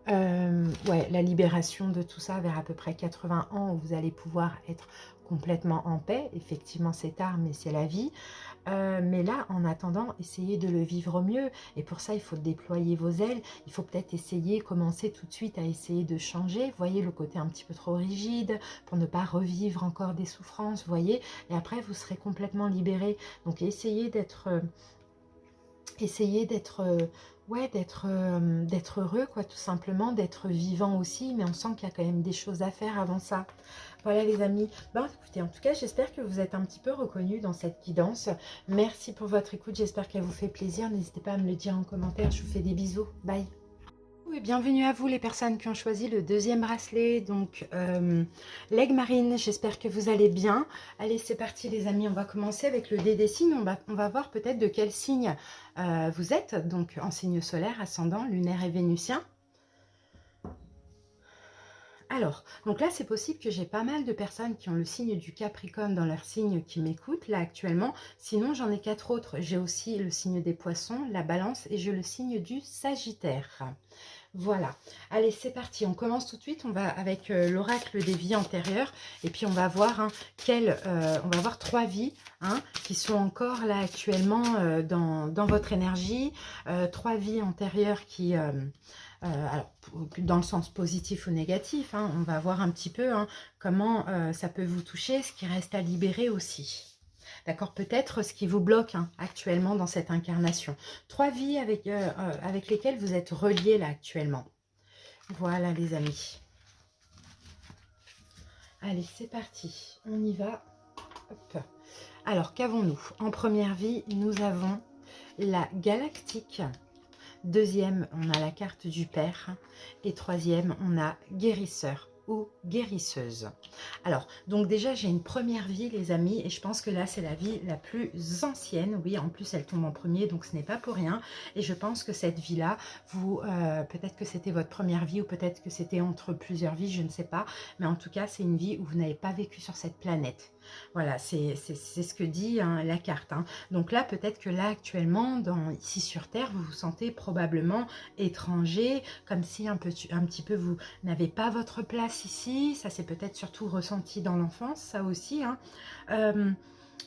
Ouais, la libération de tout ça vers à peu près 80 ans où vous allez pouvoir être complètement en paix. Effectivement, c'est tard, mais c'est la vie. Mais là, en attendant, essayez de le vivre au mieux. Et pour ça, il faut déployer vos ailes. Il faut peut-être essayer, commencer tout de suite à essayer de changer. Vous voyez, le côté un petit peu trop rigide pour ne pas revivre encore des souffrances, vous voyez. Et après, vous serez complètement libéré. Donc, essayez d'être... ouais, d'être heureux, quoi, tout simplement, d'être vivant aussi, mais on sent qu'il y a quand même des choses à faire avant ça. Voilà les amis, bon écoutez, en tout cas j'espère que vous êtes un petit peu reconnus dans cette guidance. Merci pour votre écoute, j'espère qu'elle vous fait plaisir, n'hésitez pas à me le dire en commentaire, je vous fais des bisous, bye. Et bienvenue à vous les personnes qui ont choisi le deuxième bracelet, donc l'aigle marine, j'espère que vous allez bien. Allez, c'est parti les amis, on va commencer avec le dé des signes, on va voir peut-être de quel signe vous êtes, donc en signe solaire, ascendant, lunaire et vénusien. Alors, donc là, c'est possible que j'ai pas mal de personnes qui ont le signe du Capricorne dans leur signe qui m'écoutent, là, actuellement. Sinon, j'en ai 4 autres. J'ai aussi le signe des Poissons, la Balance, et j'ai le signe du Sagittaire. Voilà. Allez, c'est parti. On commence tout de suite. On va avec l'oracle des vies antérieures. Et puis, on va voir on va voir 3 vies hein, qui sont encore là actuellement dans votre énergie. 3 vies antérieures qui... alors, dans le sens positif ou négatif, hein, on va voir un petit peu hein, comment ça peut vous toucher, ce qui reste à libérer aussi. D'accord, peut-être ce qui vous bloque hein, actuellement dans cette incarnation. 3 vies avec lesquelles vous êtes reliés là actuellement. Voilà les amis. Allez, c'est parti. On y va. Hop. Alors, qu'avons-nous? En première vie, nous avons la galactique. Deuxième, on a la carte du père. Et troisième, on a guérisseur ou guérisseuse. Alors, donc déjà, j'ai une première vie, les amis, et je pense que là, c'est la vie la plus ancienne. Oui, en plus, elle tombe en premier, donc ce n'est pas pour rien. Et je pense que cette vie-là, peut-être que c'était votre première vie, ou peut-être que c'était entre plusieurs vies, je ne sais pas. Mais en tout cas, c'est une vie où vous n'avez pas vécu sur cette planète. Voilà, c'est ce que dit hein, la carte. Hein. Donc là, peut-être que là, actuellement, ici sur Terre, vous vous sentez probablement étranger, comme si un petit peu vous n'avez pas votre place ici. Ça, c'est peut-être surtout ressenti dans l'enfance, ça aussi. Hein.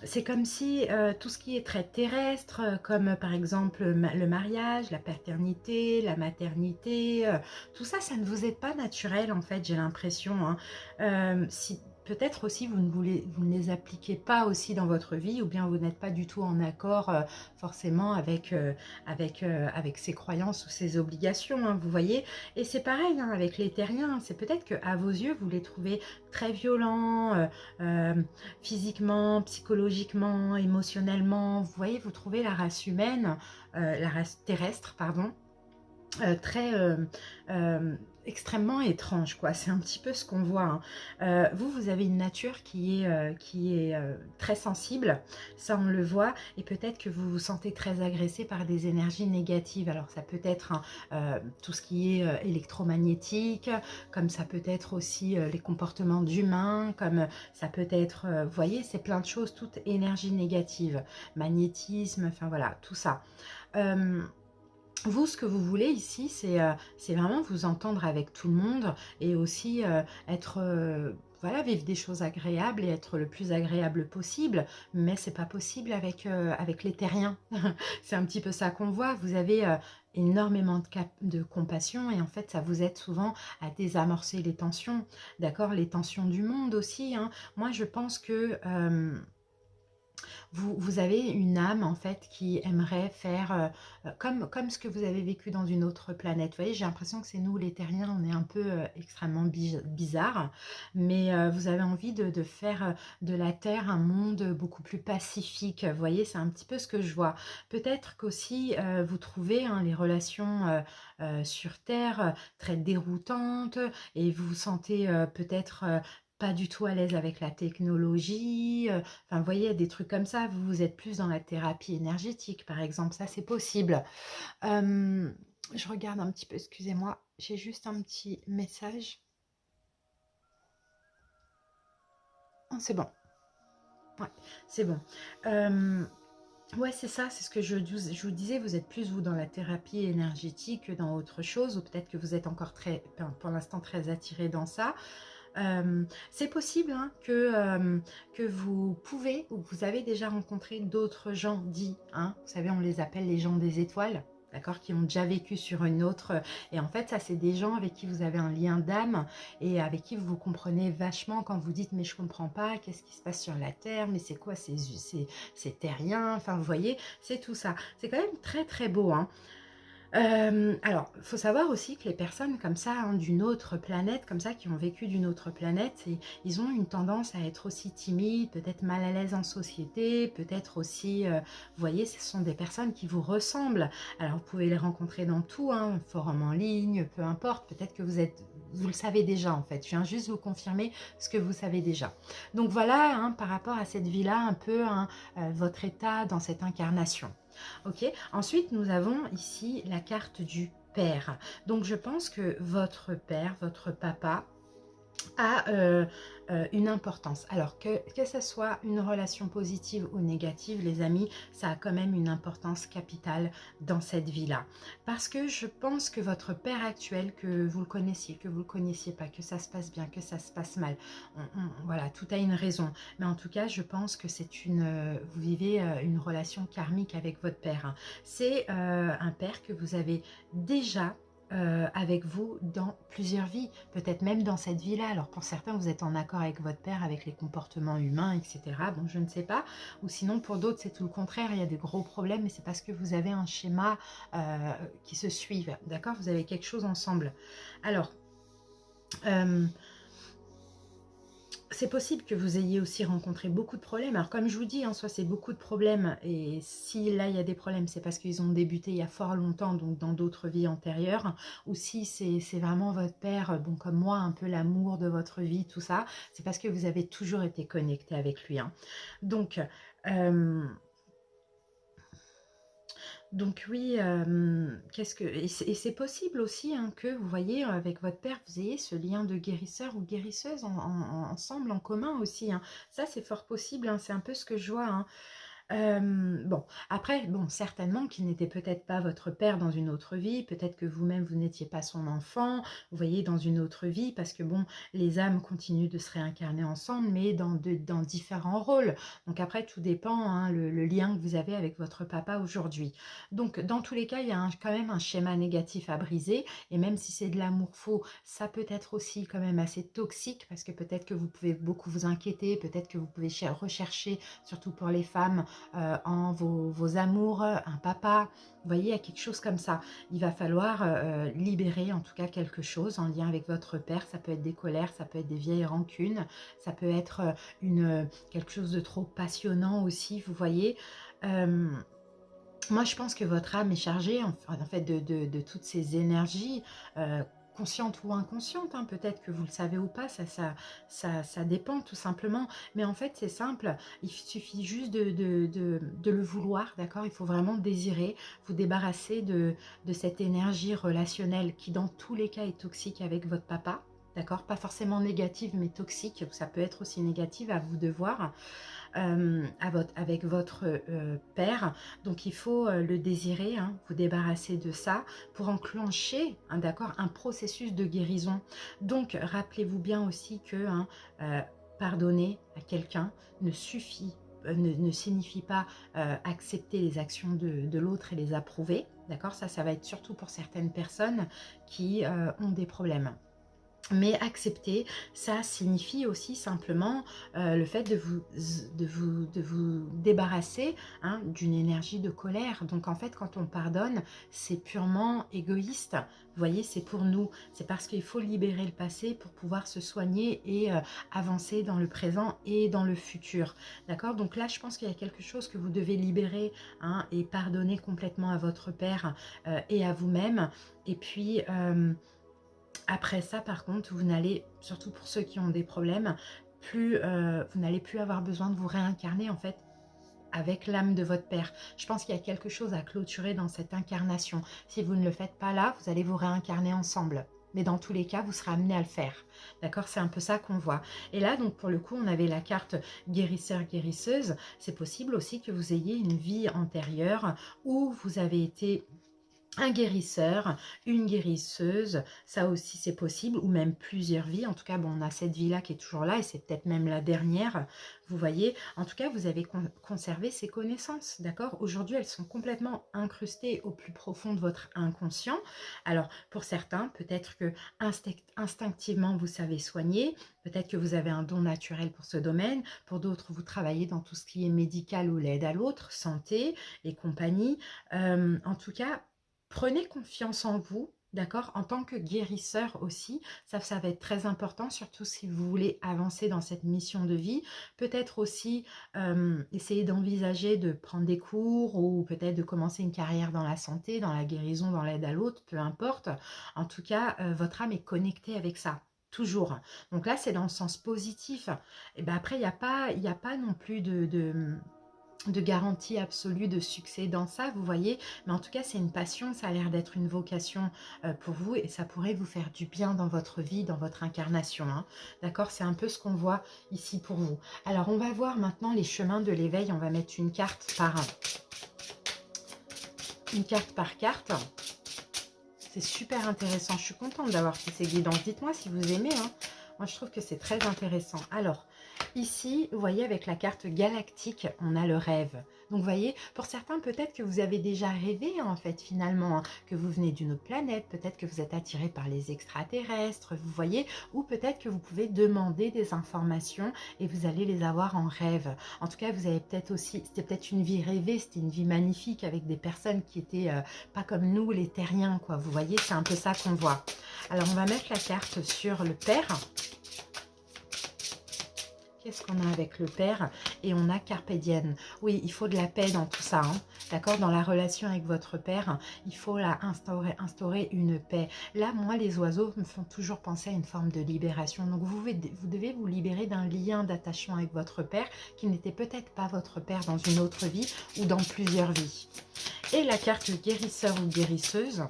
c'est comme si tout ce qui est très terrestre, comme par exemple le mariage, la paternité, la maternité, tout ça, ça ne vous est pas naturel en fait, j'ai l'impression. Hein. Si, peut-être aussi vous ne les appliquez pas aussi dans votre vie, ou bien vous n'êtes pas du tout en accord forcément avec ces croyances ou ces obligations, hein, vous voyez. Et c'est pareil hein, avec les terriens, c'est peut-être qu'à vos yeux, vous les trouvez très violents, euh, physiquement, psychologiquement, émotionnellement. Vous voyez, vous trouvez la race humaine, la race terrestre, pardon, très extrêmement étrange, quoi. C'est un petit peu ce qu'on voit. Hein. Vous avez une nature qui est très sensible, ça on le voit, et peut-être que vous vous sentez très agressé par des énergies négatives. Alors ça peut être hein, tout ce qui est électromagnétique, comme ça peut être aussi les comportements d'humains, comme ça peut être, vous voyez, c'est plein de choses, toute énergie négative, magnétisme, enfin voilà, tout ça. Vous, ce que vous voulez ici, c'est vraiment vous entendre avec tout le monde et aussi être, voilà, vivre des choses agréables et être le plus agréable possible. Mais c'est pas possible avec les terriens. C'est un petit peu ça qu'on voit. Vous avez énormément de compassion et en fait, ça vous aide souvent à désamorcer les tensions. D'accord? Les tensions du monde aussi. Hein. Moi, je pense que... vous avez une âme en fait qui aimerait faire comme ce que vous avez vécu dans une autre planète. Vous voyez, j'ai l'impression que c'est nous les terriens, on est un peu extrêmement bizarre, mais vous avez envie de faire de la Terre un monde beaucoup plus pacifique. Vous voyez, c'est un petit peu ce que je vois. Peut-être qu'aussi vous trouvez hein, les relations sur Terre très déroutantes et vous vous sentez peut-être pas du tout à l'aise avec la technologie, enfin, vous voyez, des trucs comme ça, vous êtes plus dans la thérapie énergétique, par exemple, ça c'est possible. Je regarde un petit peu, excusez-moi, j'ai juste un petit message. Oh, c'est bon, ouais, c'est bon. Ouais, c'est ça, c'est ce que je vous disais, vous êtes plus vous dans la thérapie énergétique que dans autre chose, ou peut-être que vous êtes encore très, enfin, pour l'instant très attiré dans ça. C'est possible hein, que vous pouvez ou vous avez déjà rencontré d'autres gens dits, hein, vous savez, on les appelle les gens des étoiles, d'accord, qui ont déjà vécu sur une autre. Et en fait, ça, c'est des gens avec qui vous avez un lien d'âme et avec qui vous vous comprenez vachement quand vous dites, mais je comprends pas, qu'est-ce qui se passe sur la Terre, mais c'est quoi ces terriens, enfin, vous voyez, c'est tout ça. C'est quand même très, très beau, hein. Alors, il faut savoir aussi que les personnes comme ça, hein, d'une autre planète, comme ça, qui ont vécu d'une autre planète, ils ont une tendance à être aussi timides, peut-être mal à l'aise en société, peut-être aussi, vous voyez, ce sont des personnes qui vous ressemblent. Alors, vous pouvez les rencontrer dans tout, hein, forum en ligne, peu importe, peut-être que vous le savez déjà en fait, je viens juste vous confirmer ce que vous savez déjà. Donc voilà, hein, par rapport à cette vie-là, un peu hein, votre état dans cette incarnation. Ok, ensuite nous avons ici la carte du père. Donc je pense que votre père, votre papa, a une importance. Alors que ce soit une relation positive ou négative, les amis, ça a quand même une importance capitale dans cette vie-là. Parce que je pense que votre père actuel, que vous le connaissiez, que vous ne le connaissiez pas, que ça se passe bien, que ça se passe mal, voilà, tout a une raison. Mais en tout cas, je pense que c'est vous vivez une relation karmique avec votre père. Hein. C'est un père que vous avez déjà avec vous dans plusieurs vies, peut-être même dans cette vie-là. Alors pour certains, vous êtes en accord avec votre père, avec les comportements humains, etc. Bon, je ne sais pas. Ou sinon, pour d'autres, c'est tout le contraire. Il y a des gros problèmes, mais c'est parce que vous avez un schéma qui se suivent. D'accord? Vous avez quelque chose ensemble. Alors, c'est possible que vous ayez aussi rencontré beaucoup de problèmes. Alors comme je vous dis, en soi c'est beaucoup de problèmes et si là il y a des problèmes, c'est parce qu'ils ont débuté il y a fort longtemps, donc dans d'autres vies antérieures, ou si c'est vraiment votre père, bon comme moi, un peu l'amour de votre vie, tout ça, c'est parce que vous avez toujours été connecté avec lui. Hein. Donc, euh, donc oui, et c'est possible aussi hein, que vous voyez avec votre père, vous ayez ce lien de guérisseur ou guérisseuse ensemble, en commun aussi. Hein. Ça, c'est fort possible, hein, c'est un peu ce que je vois. Hein. Bon, après, bon, certainement qu'il n'était peut-être pas votre père dans une autre vie, peut-être que vous-même, vous n'étiez pas son enfant, vous voyez, dans une autre vie, parce que bon, les âmes continuent de se réincarner ensemble, mais dans différents rôles. Donc après, tout dépend, hein, le lien que vous avez avec votre papa aujourd'hui. Donc, dans tous les cas, il y a quand même un schéma négatif à briser, et même si c'est de l'amour faux, ça peut être aussi quand même assez toxique, parce que peut-être que vous pouvez beaucoup vous inquiéter, peut-être que vous pouvez rechercher, surtout pour les femmes, en vos amours, un papa, vous voyez, il y a quelque chose comme ça. Il va falloir libérer en tout cas quelque chose en lien avec votre père. Ça peut être des colères, ça peut être des vieilles rancunes, ça peut être quelque chose de trop passionnant aussi, vous voyez. Moi, je pense que votre âme est chargée en fait de toutes ces énergies, conscientes ou inconscientes, hein. Peut-être que vous le savez ou pas, ça dépend tout simplement. Mais en fait, c'est simple, il suffit juste de le vouloir, d'accord? Il faut vraiment désirer, vous débarrasser de cette énergie relationnelle qui, dans tous les cas, est toxique avec votre papa. D'accord? Pas forcément négative, mais toxique. Ça peut être aussi négative, à vous de voir. Avec votre père. Donc il faut le désirer, hein, vous débarrasser de ça pour enclencher, hein, d'accord, un processus de guérison. Donc rappelez-vous bien aussi que pardonner à quelqu'un ne suffit, ne signifie pas accepter les actions de l'autre et les approuver. D'accord, ça va être surtout pour certaines personnes qui ont des problèmes. Mais accepter, ça signifie aussi simplement le fait de vous débarrasser, hein, d'une énergie de colère. Donc en fait, quand on pardonne, c'est purement égoïste. Vous voyez, c'est pour nous. C'est parce qu'il faut libérer le passé pour pouvoir se soigner et avancer dans le présent et dans le futur. D'accord? Donc là, je pense qu'il y a quelque chose que vous devez libérer, hein, et pardonner complètement à votre père et à vous-même. Et puis... après ça, par contre, vous n'allez, surtout pour ceux qui ont des problèmes, vous n'allez plus avoir besoin de vous réincarner en fait avec l'âme de votre père. Je pense qu'il y a quelque chose à clôturer dans cette incarnation. Si vous ne le faites pas là, vous allez vous réincarner ensemble. Mais dans tous les cas, vous serez amené à le faire. D'accord? C'est un peu ça qu'on voit. Et là, donc pour le coup, on avait la carte guérisseur-guérisseuse. C'est possible aussi que vous ayez une vie antérieure où vous avez été un guérisseur, une guérisseuse, ça aussi c'est possible, ou même plusieurs vies. En tout cas, bon, on a cette vie-là qui est toujours là, et c'est peut-être même la dernière, vous voyez. En tout cas, vous avez conservé ces connaissances, d'accord? Aujourd'hui, elles sont complètement incrustées au plus profond de votre inconscient. Alors, pour certains, peut-être que instinctivement, vous savez soigner, peut-être que vous avez un don naturel pour ce domaine, pour d'autres, vous travaillez dans tout ce qui est médical ou l'aide à l'autre, santé et compagnie. En tout cas, prenez confiance en vous, d'accord, en tant que guérisseur aussi. Ça va être très important, surtout si vous voulez avancer dans cette mission de vie. Peut-être aussi essayer d'envisager de prendre des cours, ou peut-être de commencer une carrière dans la santé, dans la guérison, dans l'aide à l'autre, peu importe. En tout cas, votre âme est connectée avec ça. Toujours. Donc là, c'est dans le sens positif. Et ben après, il n'y a pas non plus de garantie absolue de succès dans ça, vous voyez. Mais en tout cas, c'est une passion, ça a l'air d'être une vocation pour vous, et ça pourrait vous faire du bien dans votre vie, dans votre incarnation, hein. D'accord? C'est un peu ce qu'on voit ici pour vous. Alors, on va voir maintenant les chemins de l'éveil. On va mettre une carte par carte. C'est super intéressant. Je suis contente d'avoir fait ces guidances. Dites-moi si vous aimez, hein. Moi, je trouve que c'est très intéressant. Alors, ici, vous voyez, avec la carte galactique, on a le rêve. Donc, vous voyez, pour certains, peut-être que vous avez déjà rêvé, en fait, finalement, hein, que vous venez d'une autre planète, peut-être que vous êtes attiré par les extraterrestres, vous voyez, ou peut-être que vous pouvez demander des informations et vous allez les avoir en rêve. En tout cas, vous avez peut-être aussi, c'était peut-être une vie rêvée, c'était une vie magnifique avec des personnes qui étaient pas comme nous, les terriens, quoi. Vous voyez, c'est un peu ça qu'on voit. Alors, on va mettre la carte sur le père. Qu'est-ce qu'on a avec le père? Et on a Carpe Diem. Oui, il faut de la paix dans tout ça, hein. D'accord? Dans la relation avec votre père, il faut instaurer une paix. Là, moi, les oiseaux me font toujours penser à une forme de libération. Donc, vous devez vous libérer d'un lien d'attachement avec votre père qui n'était peut-être pas votre père dans une autre vie ou dans plusieurs vies. Et la carte guérisseur ou guérisseuse,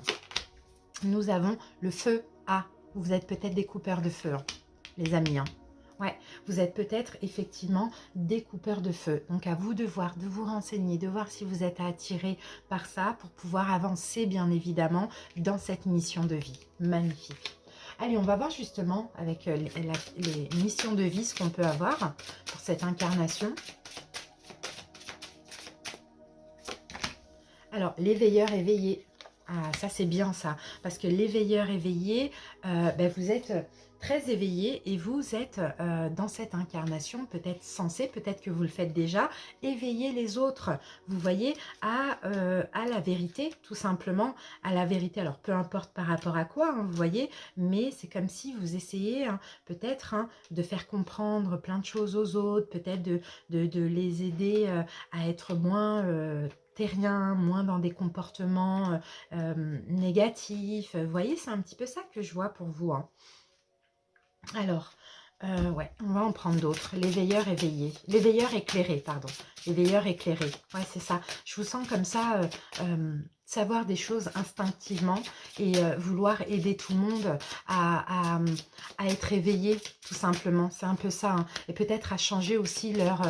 nous avons le feu. Ah, vous êtes peut-être des coupeurs de feu, hein, les amis, hein. Ouais, vous êtes peut-être effectivement des coupeurs de feu. Donc à vous de voir, de vous renseigner, de voir si vous êtes attiré par ça pour pouvoir avancer bien évidemment dans cette mission de vie. Magnifique. Allez, on va voir justement avec les missions de vie ce qu'on peut avoir pour cette incarnation. Alors, l'éveilleur éveillé. Ah, ça c'est bien ça. Parce que l'éveilleur éveillé, ben, vous êtes très éveillé et vous êtes dans cette incarnation peut-être censé, peut-être que vous le faites déjà, éveiller les autres. Vous voyez, à la vérité, tout simplement, à la vérité. Alors, peu importe par rapport à quoi, hein, vous voyez, mais c'est comme si vous essayez hein, peut-être hein, de faire comprendre plein de choses aux autres, peut-être de les aider à être moins... terrien, moins dans des comportements négatifs. Vous voyez, c'est un petit peu ça que je vois pour vous. Hein. Alors, ouais, on va en prendre d'autres. L'éveilleur éveillé. L'éveilleur éclairé, pardon. L'éveilleur éclairé. Ouais, c'est ça. Je vous sens comme ça, savoir des choses instinctivement et vouloir aider tout le monde à être éveillé, tout simplement. C'est un peu ça. Hein. Et peut-être à changer aussi leur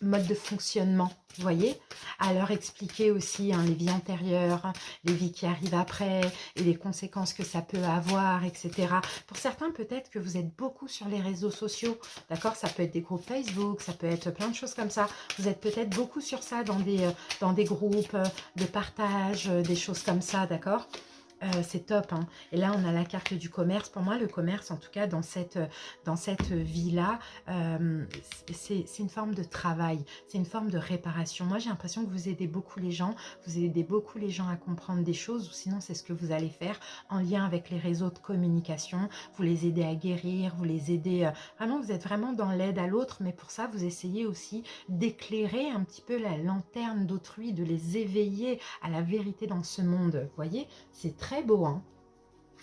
mode de fonctionnement. Vous voyez, à leur expliquer aussi hein, les vies antérieures, hein, les vies qui arrivent après et les conséquences que ça peut avoir, etc. Pour certains, peut-être que vous êtes beaucoup sur les réseaux sociaux, d'accord? Ça peut être des groupes Facebook, ça peut être plein de choses comme ça. Vous êtes peut-être beaucoup sur ça dans des groupes de partage, des choses comme ça, d'accord? C'est top. Hein. Et là, on a la carte du commerce. Pour moi, le commerce, en tout cas, dans cette vie-là, c'est une forme de travail. C'est une forme de réparation. Moi, j'ai l'impression que vous aidez beaucoup les gens. Vous aidez beaucoup les gens à comprendre des choses. Ou sinon, c'est ce que vous allez faire en lien avec les réseaux de communication. Vous les aidez à guérir. Vous les aidez... vraiment, vous êtes vraiment dans l'aide à l'autre. Mais pour ça, vous essayez aussi d'éclairer un petit peu la lanterne d'autrui, de les éveiller à la vérité dans ce monde. Vous voyez, c'est très beau, hein.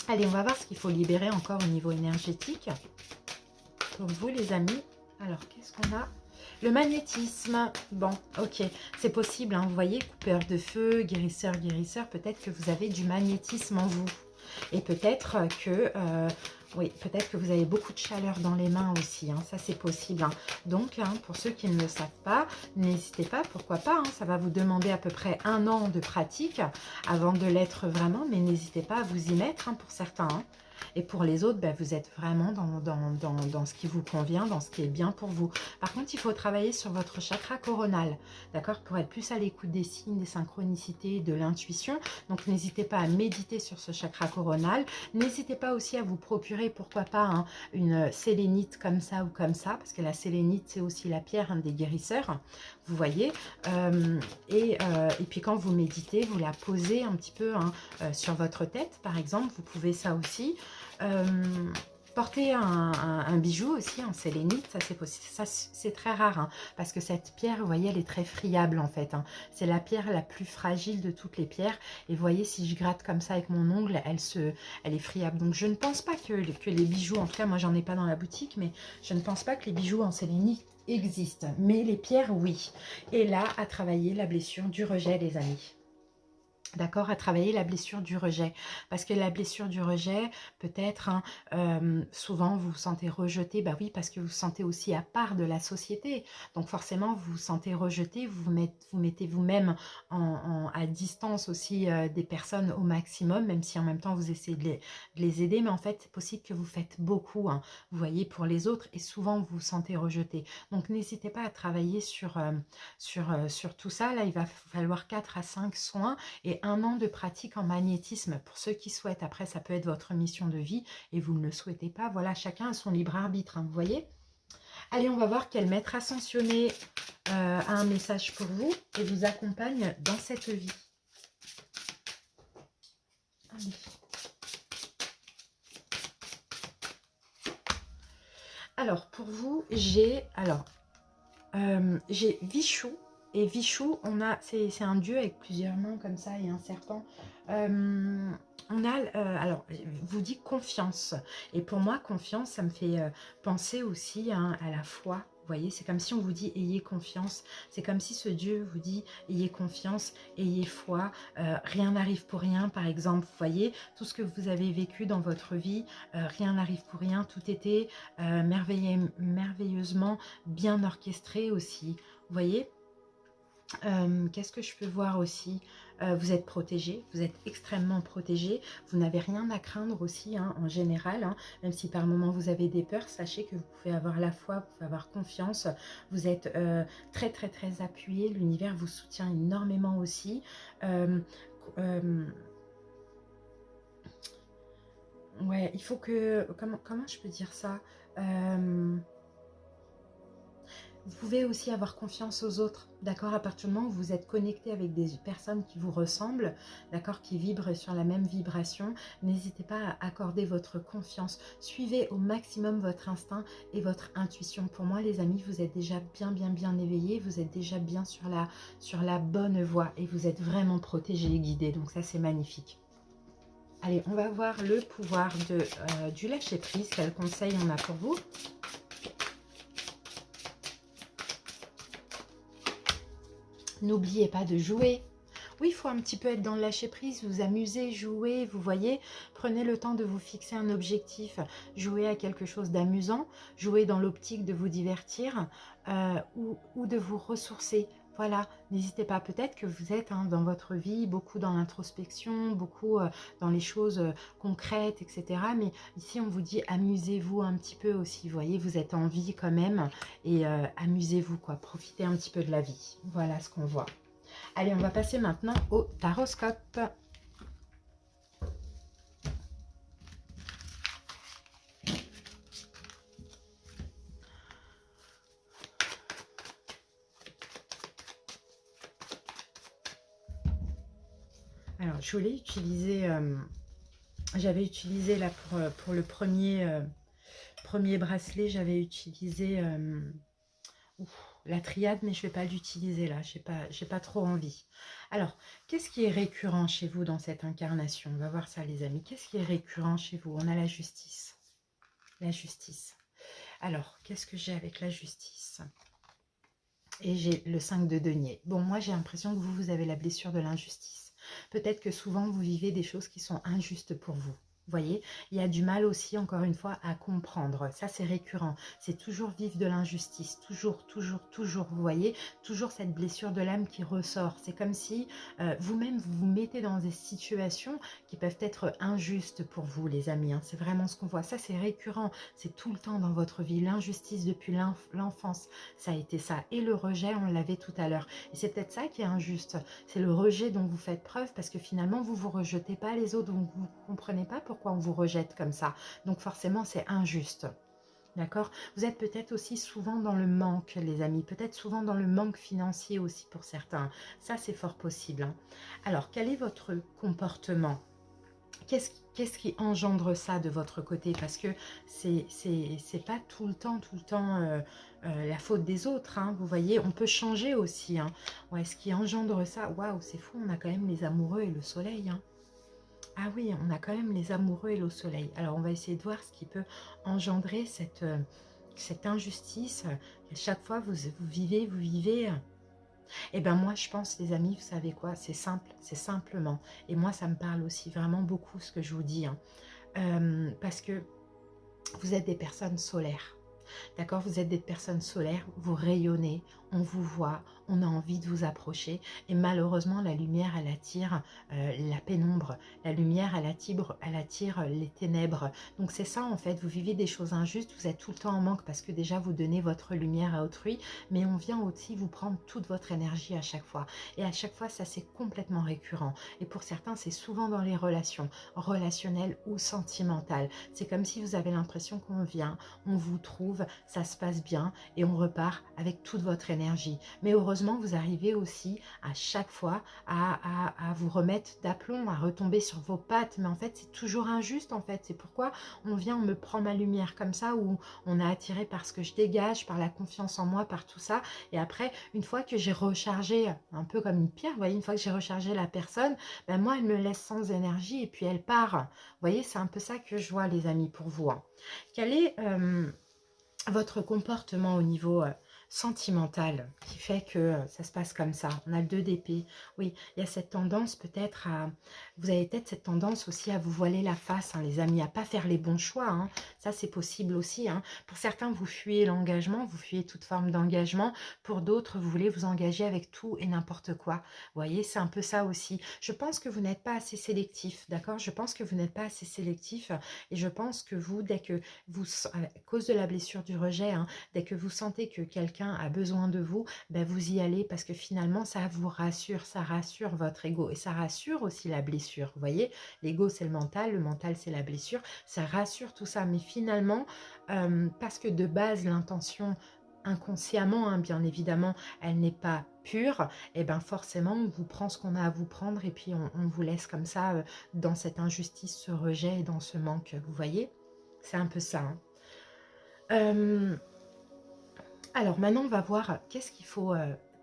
Allez, on va voir ce qu'il faut libérer encore au niveau énergétique. Pour vous, les amis. Alors, qu'est-ce qu'on a? Le magnétisme. Bon, ok. C'est possible, hein, vous voyez, coupeur de feu, guérisseur, guérisseur. Peut-être que vous avez du magnétisme en vous. Et peut-être que... oui, peut-être que vous avez beaucoup de chaleur dans les mains aussi, hein, ça c'est possible. Hein. Donc, hein, pour ceux qui ne le savent pas, n'hésitez pas, pourquoi pas, hein, ça va vous demander à peu près 1 an de pratique avant de l'être vraiment, mais n'hésitez pas à vous y mettre hein, pour certains. Hein. Et pour les autres, ben, vous êtes vraiment dans ce qui vous convient, dans ce qui est bien pour vous. Par contre, il faut travailler sur votre chakra coronal, d'accord, pour être plus à l'écoute des signes, des synchronicités, de l'intuition. Donc, n'hésitez pas à méditer sur ce chakra coronal. N'hésitez pas aussi à vous procurer, pourquoi pas, hein, une sélénite comme ça ou comme ça, parce que la sélénite, c'est aussi la pierre hein, des guérisseurs, vous voyez. Et puis, quand vous méditez, vous la posez un petit peu hein, sur votre tête, par exemple. Vous pouvez ça aussi. Porter un bijou aussi en sélénite, ça c'est possible, ça c'est très rare hein, parce que cette pierre, vous voyez, elle est très friable en fait. Hein. C'est la pierre la plus fragile de toutes les pierres. Et vous voyez, si je gratte comme ça avec mon ongle, elle est friable. Donc je ne pense pas que les bijoux, en tout cas moi j'en ai pas dans la boutique, mais je ne pense pas que les bijoux en sélénite existent. Mais les pierres, oui. Et là, à travailler la blessure du rejet, les amis. D'accord, à travailler la blessure du rejet. Parce que la blessure du rejet, peut-être, hein, souvent vous vous sentez rejeté, bah oui, parce que vous vous sentez aussi à part de la société. Donc forcément, vous vous sentez rejeté, vous mettez vous-même à distance aussi des personnes au maximum, même si en même temps vous essayez de les aider. Mais en fait, c'est possible que vous faites beaucoup, hein, vous voyez, pour les autres, et souvent vous vous sentez rejeté. Donc n'hésitez pas à travailler sur tout ça. Là, il va falloir 4 à 5 soins et 1 an de pratique en magnétisme pour ceux qui souhaitent. Après, ça peut être votre mission de vie et vous ne le souhaitez pas. Voilà, chacun a son libre arbitre, hein, vous voyez. Allez, on va voir quel maître ascensionné a un message pour vous et vous accompagne dans cette vie. Allez. Alors, pour vous, j'ai Vichou. Et Vichou, c'est un dieu avec plusieurs mains comme ça et un serpent. On a, alors, vous dit confiance. Et pour moi, confiance, ça me fait penser aussi hein, à la foi. voyez, c'est comme si on vous dit ayez confiance. C'est comme si ce Dieu vous dit ayez confiance, ayez foi. Rien n'arrive pour rien, par exemple. Vous voyez, tout ce que vous avez vécu dans votre vie, rien n'arrive pour rien. Tout était merveilleusement bien orchestré aussi. Vous voyez, qu'est-ce que je peux voir aussi? Vous êtes protégé, vous êtes extrêmement protégé, vous n'avez rien à craindre aussi, hein, en général, hein, même si par moments vous avez des peurs, sachez que vous pouvez avoir la foi, vous pouvez avoir confiance, vous êtes très très très appuyé, l'univers vous soutient énormément aussi. Ouais, il faut que... Comment je peux dire ça? Vous pouvez aussi avoir confiance aux autres, d'accord? À partir du moment où vous êtes connecté avec des personnes qui vous ressemblent, d'accord, qui vibrent sur la même vibration, n'hésitez pas à accorder votre confiance. Suivez au maximum votre instinct et votre intuition. Pour moi, les amis, vous êtes déjà bien éveillés, vous êtes déjà bien sur la bonne voie et vous êtes vraiment protégés et guidés. Donc ça, c'est magnifique. Allez, on va voir le pouvoir du lâcher-prise. Quel conseil on a pour vous? N'oubliez pas de jouer. Oui, il faut un petit peu être dans le lâcher-prise, vous amuser, jouer, vous voyez. Prenez le temps de vous fixer un objectif. Jouer à quelque chose d'amusant, jouer dans l'optique de vous divertir ou de vous ressourcer. Voilà, n'hésitez pas, peut-être que vous êtes dans votre vie beaucoup dans l'introspection, beaucoup dans les choses concrètes, etc. Mais ici, on vous dit amusez-vous un petit peu aussi, vous voyez, vous êtes en vie quand même. Et amusez-vous, quoi, profitez un petit peu de la vie. Voilà ce qu'on voit. Allez, on va passer maintenant au taroscope. Alors, je voulais utiliser... j'avais utilisé là pour le premier bracelet, j'avais utilisé la triade, mais je ne vais pas l'utiliser là, j'ai pas trop envie. Alors, qu'est-ce qui est récurrent chez vous dans cette incarnation? On va voir ça, les amis. Qu'est-ce qui est récurrent chez vous? On a la justice. La justice. Alors, qu'est-ce que j'ai avec la justice? Et j'ai le 5 de denier. Bon, moi, j'ai l'impression que vous avez la blessure de l'injustice. Peut-être que souvent, vous vivez des choses qui sont injustes pour vous. Vous voyez, il y a du mal aussi, encore une fois, à comprendre. Ça, c'est récurrent. C'est toujours vivre de l'injustice. Toujours, toujours, toujours. Vous voyez, toujours cette blessure de l'âme qui ressort. C'est comme si vous-même, vous vous mettez dans des situations qui peuvent être injustes pour vous, les amis. Hein. C'est vraiment ce qu'on voit. Ça, c'est récurrent. C'est tout le temps dans votre vie. L'injustice depuis l'enfance, ça a été ça. Et le rejet, on l'avait tout à l'heure. Et c'est peut-être ça qui est injuste. C'est le rejet dont vous faites preuve parce que finalement, vous ne vous rejetez pas les autres. Donc, vous ne comprenez pas pourquoi on vous rejette comme ça. Donc forcément, c'est injuste. D'accord? Vous êtes peut-être aussi souvent dans le manque, les amis. Peut-être souvent dans le manque financier aussi pour certains. Ça, c'est fort possible. Hein. Alors, quel est votre comportement? Qu'est-ce qui engendre ça de votre côté? Parce que c'est pas tout le temps la faute des autres. Hein, vous voyez, on peut changer aussi. Hein. Ouais, ce qui engendre ça, waouh, c'est fou, on a quand même les amoureux et le soleil. Hein. Ah oui, on a quand même les amoureux et le soleil. Alors, on va essayer de voir ce qui peut engendrer cette injustice. À chaque fois, vous vivez. Eh bien, moi, je pense, les amis, vous savez quoi? C'est simple, c'est simplement. Et moi, ça me parle aussi vraiment beaucoup, ce que je vous dis. Hein. Parce que vous êtes des personnes solaires. D'accord, vous êtes des personnes solaires, vous rayonnez, on vous voit, on a envie de vous approcher. Et malheureusement, la lumière, elle attire la pénombre. La lumière, elle attire les ténèbres. Donc c'est ça en fait, vous vivez des choses injustes, vous êtes tout le temps en manque parce que déjà vous donnez votre lumière à autrui, mais on vient aussi vous prendre toute votre énergie à chaque fois. Et à chaque fois, ça c'est complètement récurrent. Et pour certains, c'est souvent dans les relations, relationnelles ou sentimentales. C'est comme si vous avez l'impression qu'on vient, on vous trouve, ça se passe bien et on repart avec toute votre énergie. Mais heureusement, vous arrivez aussi à chaque fois à vous remettre d'aplomb, à retomber sur vos pattes. Mais en fait, c'est toujours injuste en fait. C'est pourquoi on vient, on me prend ma lumière comme ça, ou on a attiré par ce que je dégage, par la confiance en moi, par tout ça. Et après, une fois que j'ai rechargé, un peu comme une pierre, vous voyez, une fois que j'ai rechargé la personne, ben moi, elle me laisse sans énergie et puis elle part. Vous voyez, c'est un peu ça que je vois, les amis, pour vous. Hein. Quel est... votre comportement au niveau sentimental qui fait que ça se passe comme ça. On a le 2 d'épée. Oui, il y a cette tendance peut-être à... Vous avez peut-être cette tendance aussi à vous voiler la face, hein, les amis, à pas faire les bons choix. Hein. Ça, c'est possible aussi. Hein. Pour certains, vous fuyez l'engagement, vous fuyez toute forme d'engagement. Pour d'autres, vous voulez vous engager avec tout et n'importe quoi. Vous voyez, c'est un peu ça aussi. Je pense que vous n'êtes pas assez sélectif, d'accord? Je pense que vous n'êtes pas assez sélectif et je pense que vous, dès que vous, à cause de la blessure du rejet, hein, dès que vous sentez que quelqu'un a besoin de vous, ben vous y allez parce que finalement, ça vous rassure, ça rassure votre ego et ça rassure aussi la blessure. Vous voyez, l'ego, c'est le mental, c'est la blessure. Ça rassure tout ça, mais finalement, parce que de base, l'intention inconsciemment, hein, bien évidemment, elle n'est pas pure, et bien forcément, on vous prend ce qu'on a à vous prendre et puis on vous laisse comme ça dans cette injustice, ce rejet et dans ce manque, vous voyez? C'est un peu ça. Hein. Alors maintenant, on va voir qu'est-ce qu'il faut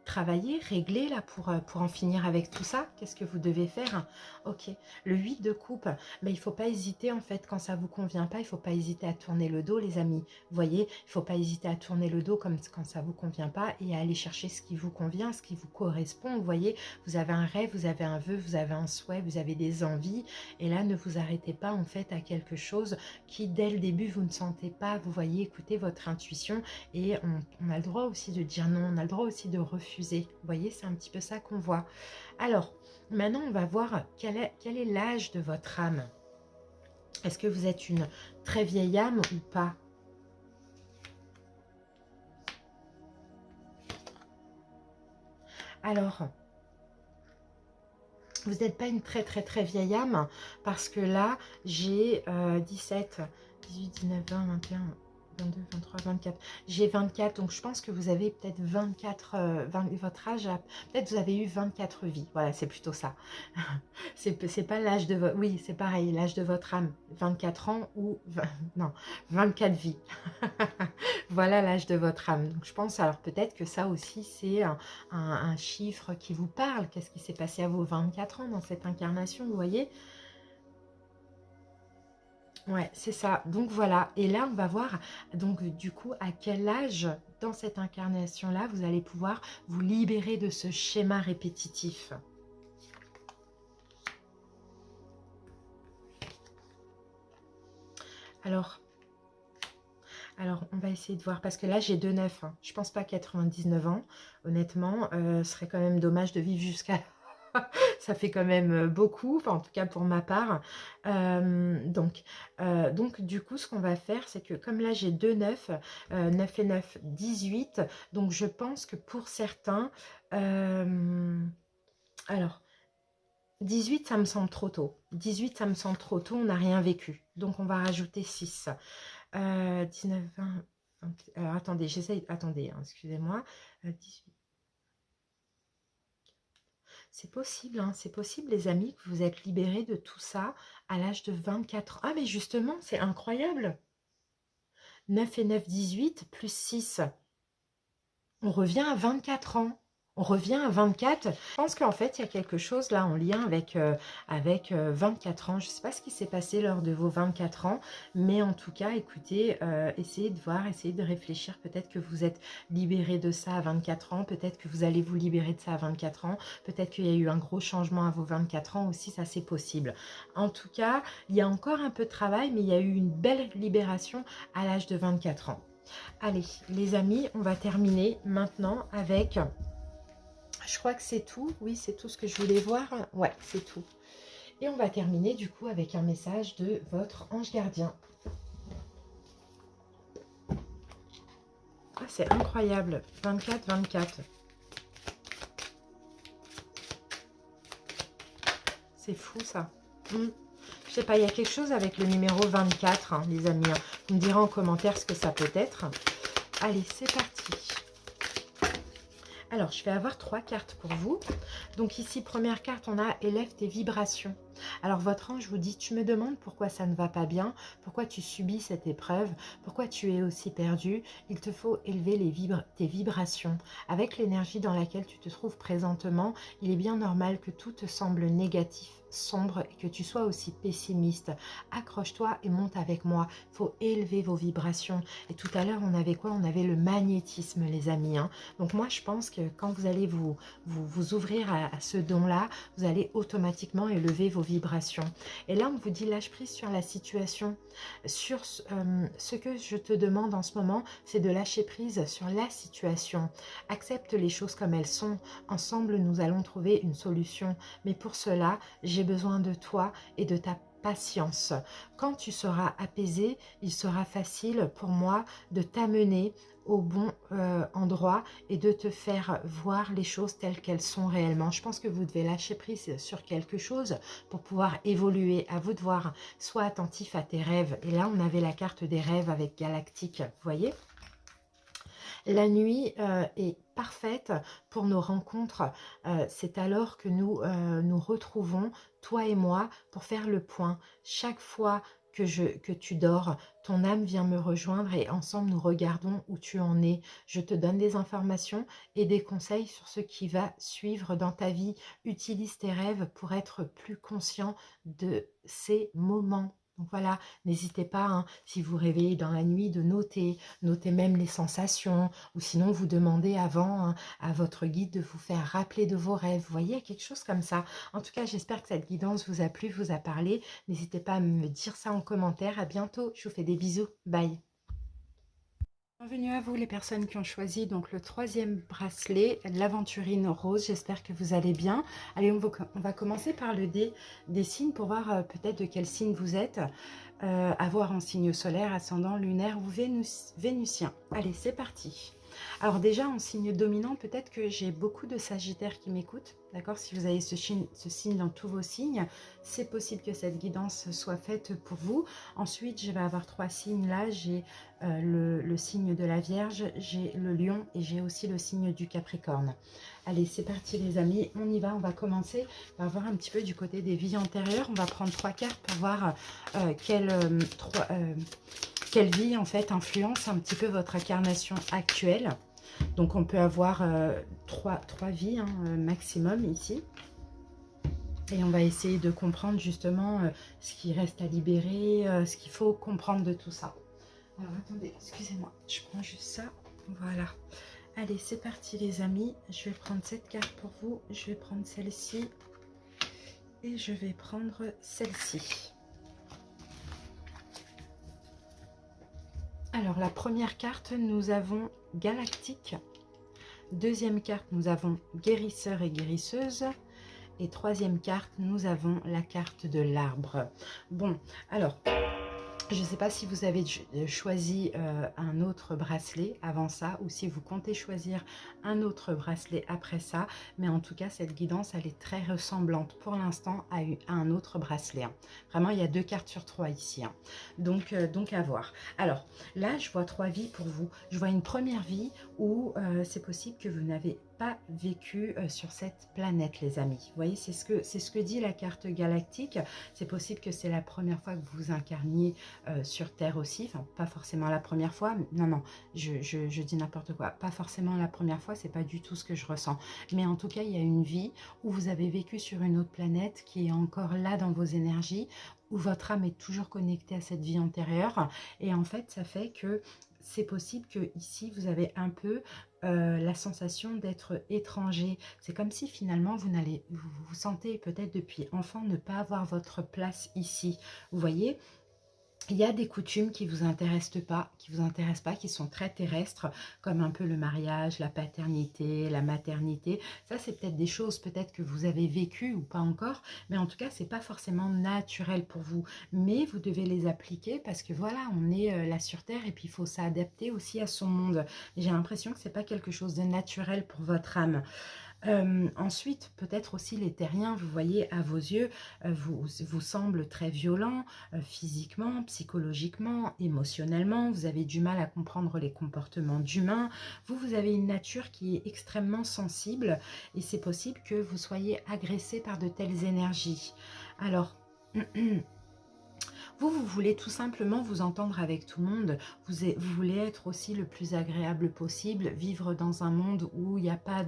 travailler, régler là pour en finir avec tout ça. Qu'est-ce que vous devez faire? Ok, le 8 de coupe, mais il ne faut pas hésiter en fait quand ça ne vous convient pas, il ne faut pas hésiter à tourner le dos les amis. Vous voyez, il ne faut pas hésiter à tourner le dos comme quand ça ne vous convient pas et à aller chercher ce qui vous convient, ce qui vous correspond. Vous voyez, vous avez un rêve, vous avez un vœu, vous avez un souhait, vous avez des envies et là ne vous arrêtez pas en fait à quelque chose qui dès le début vous ne sentez pas. Vous voyez, écoutez votre intuition et on a le droit aussi de dire non, on a le droit aussi de refuser. Vous voyez, c'est un petit peu ça qu'on voit. Alors, maintenant, on va voir quel est l'âge de votre âme. Est-ce que vous êtes une très vieille âme ou pas? Alors, vous n'êtes pas une très vieille âme parce que là, j'ai 17, 18, 19, 20, 21... 22, 23, 24. J'ai 24, donc je pense que vous avez peut-être 24, votre âge, peut-être vous avez eu 24 vies. Voilà, c'est plutôt ça. C'est pas l'âge de votre... Oui, c'est pareil, l'âge de votre âme. 24 ans ou... non, 24 vies. Voilà l'âge de votre âme. Donc je pense, alors peut-être que ça aussi, c'est un chiffre qui vous parle. Qu'est-ce qui s'est passé à vos 24 ans dans cette incarnation, vous voyez? Ouais, c'est ça. Donc voilà. Et là, on va voir, donc du coup, à quel âge, dans cette incarnation-là, vous allez pouvoir vous libérer de ce schéma répétitif. Alors, on va essayer de voir, parce que là, j'ai 2,9. Hein. Je pense pas 99 ans, honnêtement. Ce serait quand même dommage de vivre jusqu'à... Ça fait quand même beaucoup, enfin, en tout cas pour ma part. Donc, du coup, ce qu'on va faire, c'est que comme là, j'ai 2,9, 9 et 9, 18. Donc, je pense que pour certains... alors, 18, ça me semble trop tôt. 18, ça me semble trop tôt, on n'a rien vécu. Donc, on va rajouter 6. 19, 20, 20, alors, attendez, j'essaye... Attendez, hein, excusez-moi. 18. C'est possible, hein, c'est possible, les amis, que vous êtes libérés de tout ça à l'âge de 24 ans. Ah, mais justement, c'est incroyable. 9 et 9, 18, plus 6. On revient à 24 ans. On revient à 24. Je pense qu'en fait, il y a quelque chose là en lien avec, 24 ans. Je ne sais pas ce qui s'est passé lors de vos 24 ans, mais en tout cas, écoutez, essayez de voir, essayez de réfléchir. Peut-être que vous êtes libéré de ça à 24 ans, peut-être que vous allez vous libérer de ça à 24 ans, peut-être qu'il y a eu un gros changement à vos 24 ans aussi, ça c'est possible. En tout cas, il y a encore un peu de travail, mais il y a eu une belle libération à l'âge de 24 ans. Allez, les amis, on va terminer maintenant avec... Je crois que c'est tout. Oui, c'est tout ce que je voulais voir. Ouais, c'est tout. Et on va terminer du coup avec un message de votre ange gardien. Ah, c'est incroyable. 24, 24. C'est fou ça. Je sais pas, il y a quelque chose avec le numéro 24, hein, les amis. Hein. Vous me direz en commentaire ce que ça peut être. Allez, c'est parti. Alors, je vais avoir 3 cartes pour vous. Donc ici, première carte, on a « Élève tes vibrations ». Alors votre ange vous dit, tu me demandes pourquoi ça ne va pas bien, pourquoi tu subis cette épreuve, pourquoi tu es aussi perdu. Il te faut élever tes vibrations. Avec l'énergie dans laquelle tu te trouves présentement, il est bien normal que tout te semble négatif, sombre et que tu sois aussi pessimiste. Accroche-toi et monte avec moi. Il faut élever vos vibrations. Et tout à l'heure, on avait quoi? On avait le magnétisme, les amis. Hein. Donc moi, je pense que quand vous allez vous ouvrir à ce don-là, vous allez automatiquement élever vos vibrations. Et là, on vous dit lâche prise sur la situation. Sur ce que je te demande en ce moment, c'est de lâcher prise sur la situation. Accepte les choses comme elles sont. Ensemble, nous allons trouver une solution. Mais pour cela, j'ai besoin de toi et de ta patience. Quand tu seras apaisé, il sera facile pour moi de t'amener au bon endroit et de te faire voir les choses telles qu'elles sont réellement. Je pense que vous devez lâcher prise sur quelque chose pour pouvoir évoluer. À vous de voir. Sois attentif à tes rêves. Et là, on avait la carte des rêves avec Galactique. Vous voyez ? La nuit est parfaite pour nos rencontres. C'est alors que nous nous retrouvons, toi et moi, pour faire le point. Chaque fois que tu dors, ton âme vient me rejoindre et ensemble nous regardons où tu en es. Je te donne des informations et des conseils sur ce qui va suivre dans ta vie. Utilise tes rêves pour être plus conscient de ces moments. Donc voilà, n'hésitez pas, hein, si vous réveillez dans la nuit, de noter même les sensations, ou sinon vous demandez avant hein, à votre guide de vous faire rappeler de vos rêves. Vous voyez, quelque chose comme ça. En tout cas, j'espère que cette guidance vous a plu, vous a parlé. N'hésitez pas à me dire ça en commentaire. À bientôt, je vous fais des bisous. Bye. Bienvenue à vous les personnes qui ont choisi donc le 3e bracelet, l'aventurine rose. J'espère que vous allez bien. Allez, on va commencer par le dé des signes pour voir peut-être de quel signe vous êtes. Avoir en signe solaire, ascendant, lunaire ou vénusien. Allez, c'est parti. Alors déjà, en signe dominant, peut-être que j'ai beaucoup de sagittaires qui m'écoutent. D'accord? Si vous avez ce signe dans tous vos signes, c'est possible que cette guidance soit faite pour vous. Ensuite, je vais avoir 3 signes là. J'ai le signe de la Vierge, j'ai le Lion et j'ai aussi le signe du Capricorne. Allez, c'est parti les amis, on y va, on va commencer. On va voir un petit peu du côté des vies antérieures. On va prendre 3 cartes pour voir quelle vie en fait influence un petit peu votre incarnation actuelle. Donc on peut avoir 3 vies hein, maximum ici. Et on va essayer de comprendre justement ce qui reste à libérer, ce qu'il faut comprendre de tout ça. Alors attendez, excusez-moi, je prends juste ça. Voilà. Allez, c'est parti les amis. Je vais prendre cette carte pour vous. Je vais prendre celle-ci. Et je vais prendre celle-ci. Alors la première carte, nous avons Galactique. Deuxième carte, nous avons Guérisseur et Guérisseuse. Et troisième carte, nous avons la carte de l'arbre. Bon, alors, je ne sais pas si vous avez choisi un autre bracelet avant ça ou si vous comptez choisir un autre bracelet après ça. Mais en tout cas, cette guidance, elle est très ressemblante pour l'instant à un autre bracelet. Hein. Vraiment, il y a 2 cartes sur 3 ici. Hein. Donc à voir. Alors, là, je vois 3 vies pour vous. Je vois une première vie où c'est possible que vous n'avez pas vécu sur cette planète, les amis. Vous voyez, c'est ce que dit la carte galactique. C'est possible que c'est la première fois que vous incarniez sur Terre aussi, enfin pas forcément la première fois, non, je dis n'importe quoi, pas forcément la première fois, c'est pas du tout ce que je ressens, mais en tout cas il y a une vie où vous avez vécu sur une autre planète qui est encore là dans vos énergies, où votre âme est toujours connectée à cette vie antérieure, et en fait ça fait que c'est possible que ici vous avez un peu la sensation d'être étranger. C'est comme si finalement vous sentez peut-être depuis enfant ne pas avoir votre place ici. Vous voyez, il y a des coutumes qui vous intéressent pas, qui sont très terrestres, comme un peu le mariage, la paternité, la maternité. Ça, c'est peut-être des choses peut-être que vous avez vécues ou pas encore, mais en tout cas, c'est pas forcément naturel pour vous. Mais vous devez les appliquer parce que voilà, on est là sur Terre et puis il faut s'adapter aussi à son monde. J'ai l'impression que c'est pas quelque chose de naturel pour votre âme. Ensuite, peut-être aussi les terriens, vous voyez, à vos yeux, vous semblent très violents, physiquement, psychologiquement, émotionnellement. Vous avez du mal à comprendre les comportements d'humains. Vous avez une nature qui est extrêmement sensible et c'est possible que vous soyez agressé par de telles énergies. Alors, vous voulez tout simplement vous entendre avec tout le monde, vous voulez être aussi le plus agréable possible, vivre dans un monde où il n'y a pas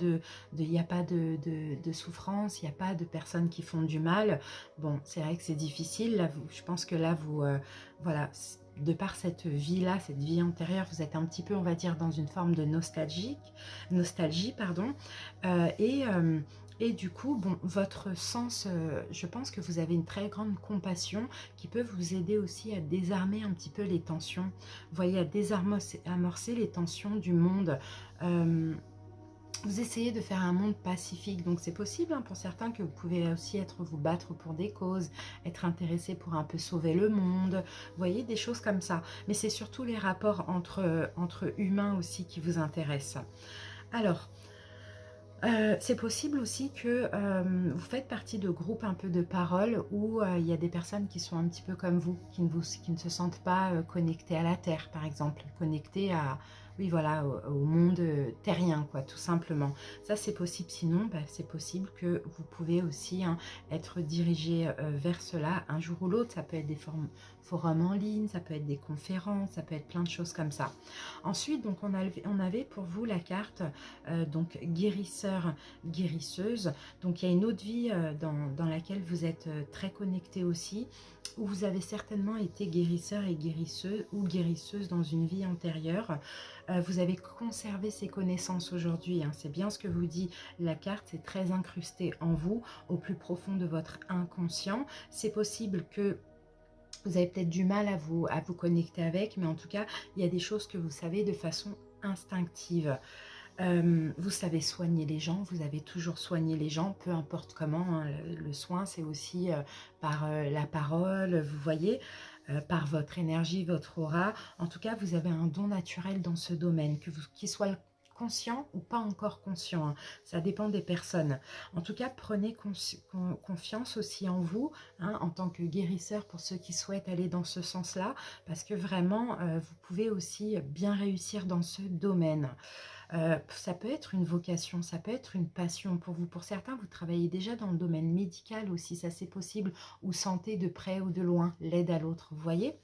il y a pas de souffrance, il n'y a pas de personnes qui font du mal. Bon, c'est vrai que c'est difficile, là, je pense que là, voilà, de par cette vie-là, cette vie antérieure, vous êtes un petit peu, on va dire, dans une forme de nostalgie, pardon, euh, et... euh, et du coup, bon, votre sens, je pense que vous avez une très grande compassion qui peut vous aider aussi à désarmer un petit peu les tensions. Vous voyez, à désamorcer les tensions du monde. Euh, vous essayez de faire un monde pacifique, donc c'est possible hein, pour certains que vous pouvez aussi vous battre pour des causes, être intéressé pour un peu sauver le monde, vous voyez, des choses comme ça. Mais c'est surtout les rapports entre humains aussi qui vous intéressent. Alors, c'est possible aussi que vous faites partie de groupes un peu de parole où il y a des personnes qui sont un petit peu comme vous, qui ne se sentent pas connectées à la Terre, par exemple, connectées à, oui, voilà, au monde terrien, quoi, tout simplement. Ça, c'est possible. Sinon, bah, c'est possible que vous pouvez aussi hein, être dirigé vers cela un jour ou l'autre. Ça peut être des forums en ligne, ça peut être des conférences, ça peut être plein de choses comme ça. Ensuite, donc, on avait pour vous la carte donc guérisseur, guérisseuse. Donc il y a une autre vie dans laquelle vous êtes très connecté aussi, où vous avez certainement été guérisseur et guérisseuse ou guérisseuse dans une vie antérieure. Vous avez conservé ces connaissances aujourd'hui, hein. C'est bien ce que vous dit la carte, c'est très incrusté en vous, au plus profond de votre inconscient. C'est possible que vous avez peut-être du mal à vous connecter avec, mais en tout cas, il y a des choses que vous savez de façon instinctive. Vous savez soigner les gens, vous avez toujours soigné les gens, peu importe comment, hein, le soin c'est aussi par la parole, vous voyez, par votre énergie, votre aura. En tout cas, vous avez un don naturel dans ce domaine, qu'il soit conscient ou pas encore conscient, hein. Ça dépend des personnes. En tout cas, prenez confiance aussi en vous, hein, en tant que guérisseur pour ceux qui souhaitent aller dans ce sens-là, parce que vraiment, vous pouvez aussi bien réussir dans ce domaine. Ça peut être une vocation, ça peut être une passion pour vous. Pour certains, vous travaillez déjà dans le domaine médical aussi, ça c'est possible, ou santé de près ou de loin, l'aide à l'autre, vous voyez.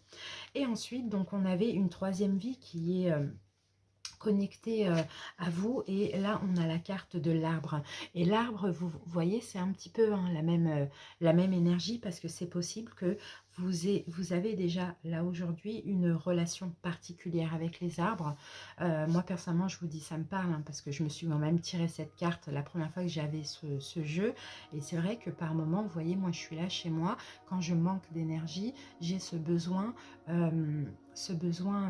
Et ensuite, donc on avait une troisième vie qui est connecté à vous et là on a la carte de l'arbre et l'arbre vous voyez c'est un petit peu hein, la même énergie parce que c'est possible que vous avez déjà là aujourd'hui une relation particulière avec les arbres. Moi personnellement je vous dis ça me parle hein, parce que je me suis moi-même tiré cette carte la première fois que j'avais ce jeu et c'est vrai que par moment vous voyez moi je suis là chez moi quand je manque d'énergie j'ai ce besoin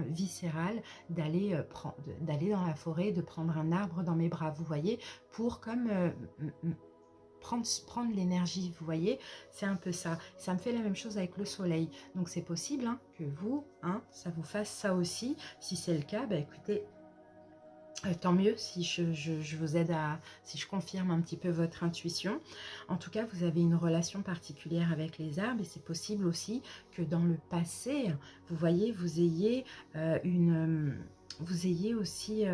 viscéral d'aller dans la forêt, de prendre un arbre dans mes bras, vous voyez, pour comme prendre l'énergie, vous voyez, c'est un peu ça. Ça me fait la même chose avec le soleil. Donc c'est possible hein, que vous, hein, ça vous fasse ça aussi. Si c'est le cas, bah, écoutez, tant mieux si je vous aide si je confirme un petit peu votre intuition. En tout cas, vous avez une relation particulière avec les arbres et c'est possible aussi que dans le passé, vous voyez, vous ayez aussi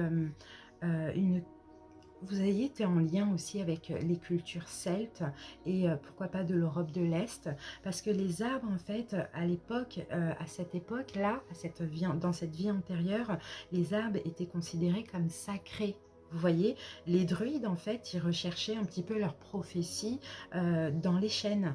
vous ayez été en lien aussi avec les cultures celtes et pourquoi pas de l'Europe de l'Est, parce que les arbres, en fait, à l'époque, à cette époque-là, dans cette vie antérieure, les arbres étaient considérés comme sacrés. Vous voyez, les druides, en fait, ils recherchaient un petit peu leur prophétie dans les chênes.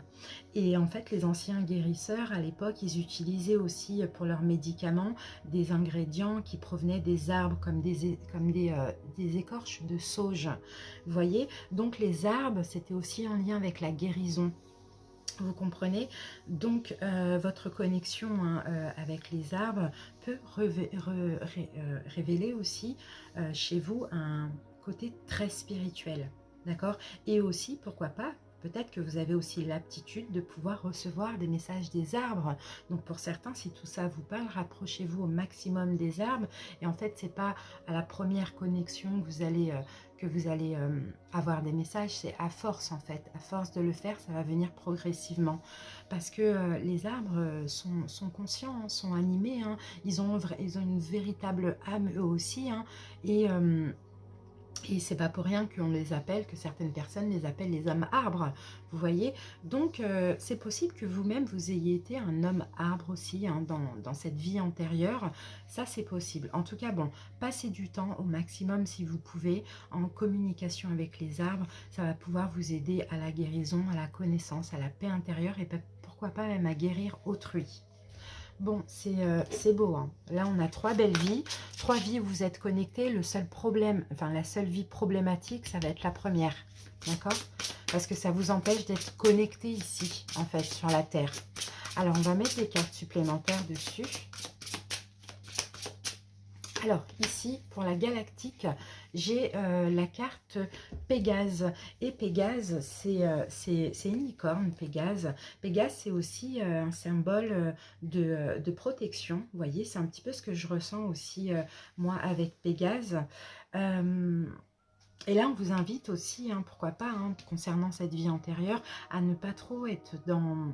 Et en fait, les anciens guérisseurs, à l'époque, ils utilisaient aussi pour leurs médicaments des ingrédients qui provenaient des arbres comme des écorches de sauge. Vous voyez, donc les arbres, c'était aussi en lien avec la guérison. Vous comprenez? Donc, votre connexion hein, avec les arbres peut révéler aussi chez vous un côté très spirituel. D'accord? Et aussi, pourquoi pas, peut-être que vous avez aussi l'aptitude de pouvoir recevoir des messages des arbres. Donc pour certains, si tout ça vous parle, rapprochez-vous au maximum des arbres. Et en fait, c'est pas à la première connexion que vous allez avoir des messages, c'est à force en fait. À force de le faire, ça va venir progressivement. Parce que les arbres sont conscients, hein, sont animés, hein. Ils ont une véritable âme eux aussi, hein. Et c'est pas pour rien qu'on les appelle, que certaines personnes les appellent les hommes arbres, vous voyez. Donc c'est possible que vous-même vous ayez été un homme arbre aussi, hein, dans cette vie antérieure. Ça c'est possible. En tout cas, bon, passez du temps au maximum si vous pouvez en communication avec les arbres. Ça va pouvoir vous aider à la guérison, à la connaissance, à la paix intérieure et pourquoi pas même à guérir autrui. Bon, c'est beau, hein. Là, on a 3 belles vies. 3 vies où vous êtes connectés. Le seul problème, enfin la seule vie problématique, ça va être la première. D'accord? Parce que ça vous empêche d'être connecté ici, en fait, sur la Terre. Alors, on va mettre des cartes supplémentaires dessus. Alors, ici, pour la galactique, j'ai la carte Pégase. Et Pégase, c'est une licorne, Pégase. Pégase, c'est aussi un symbole de protection. Vous voyez, c'est un petit peu ce que je ressens aussi, moi, avec Pégase. Et là, on vous invite aussi, hein, pourquoi pas, hein, concernant cette vie antérieure, à ne pas trop être dans...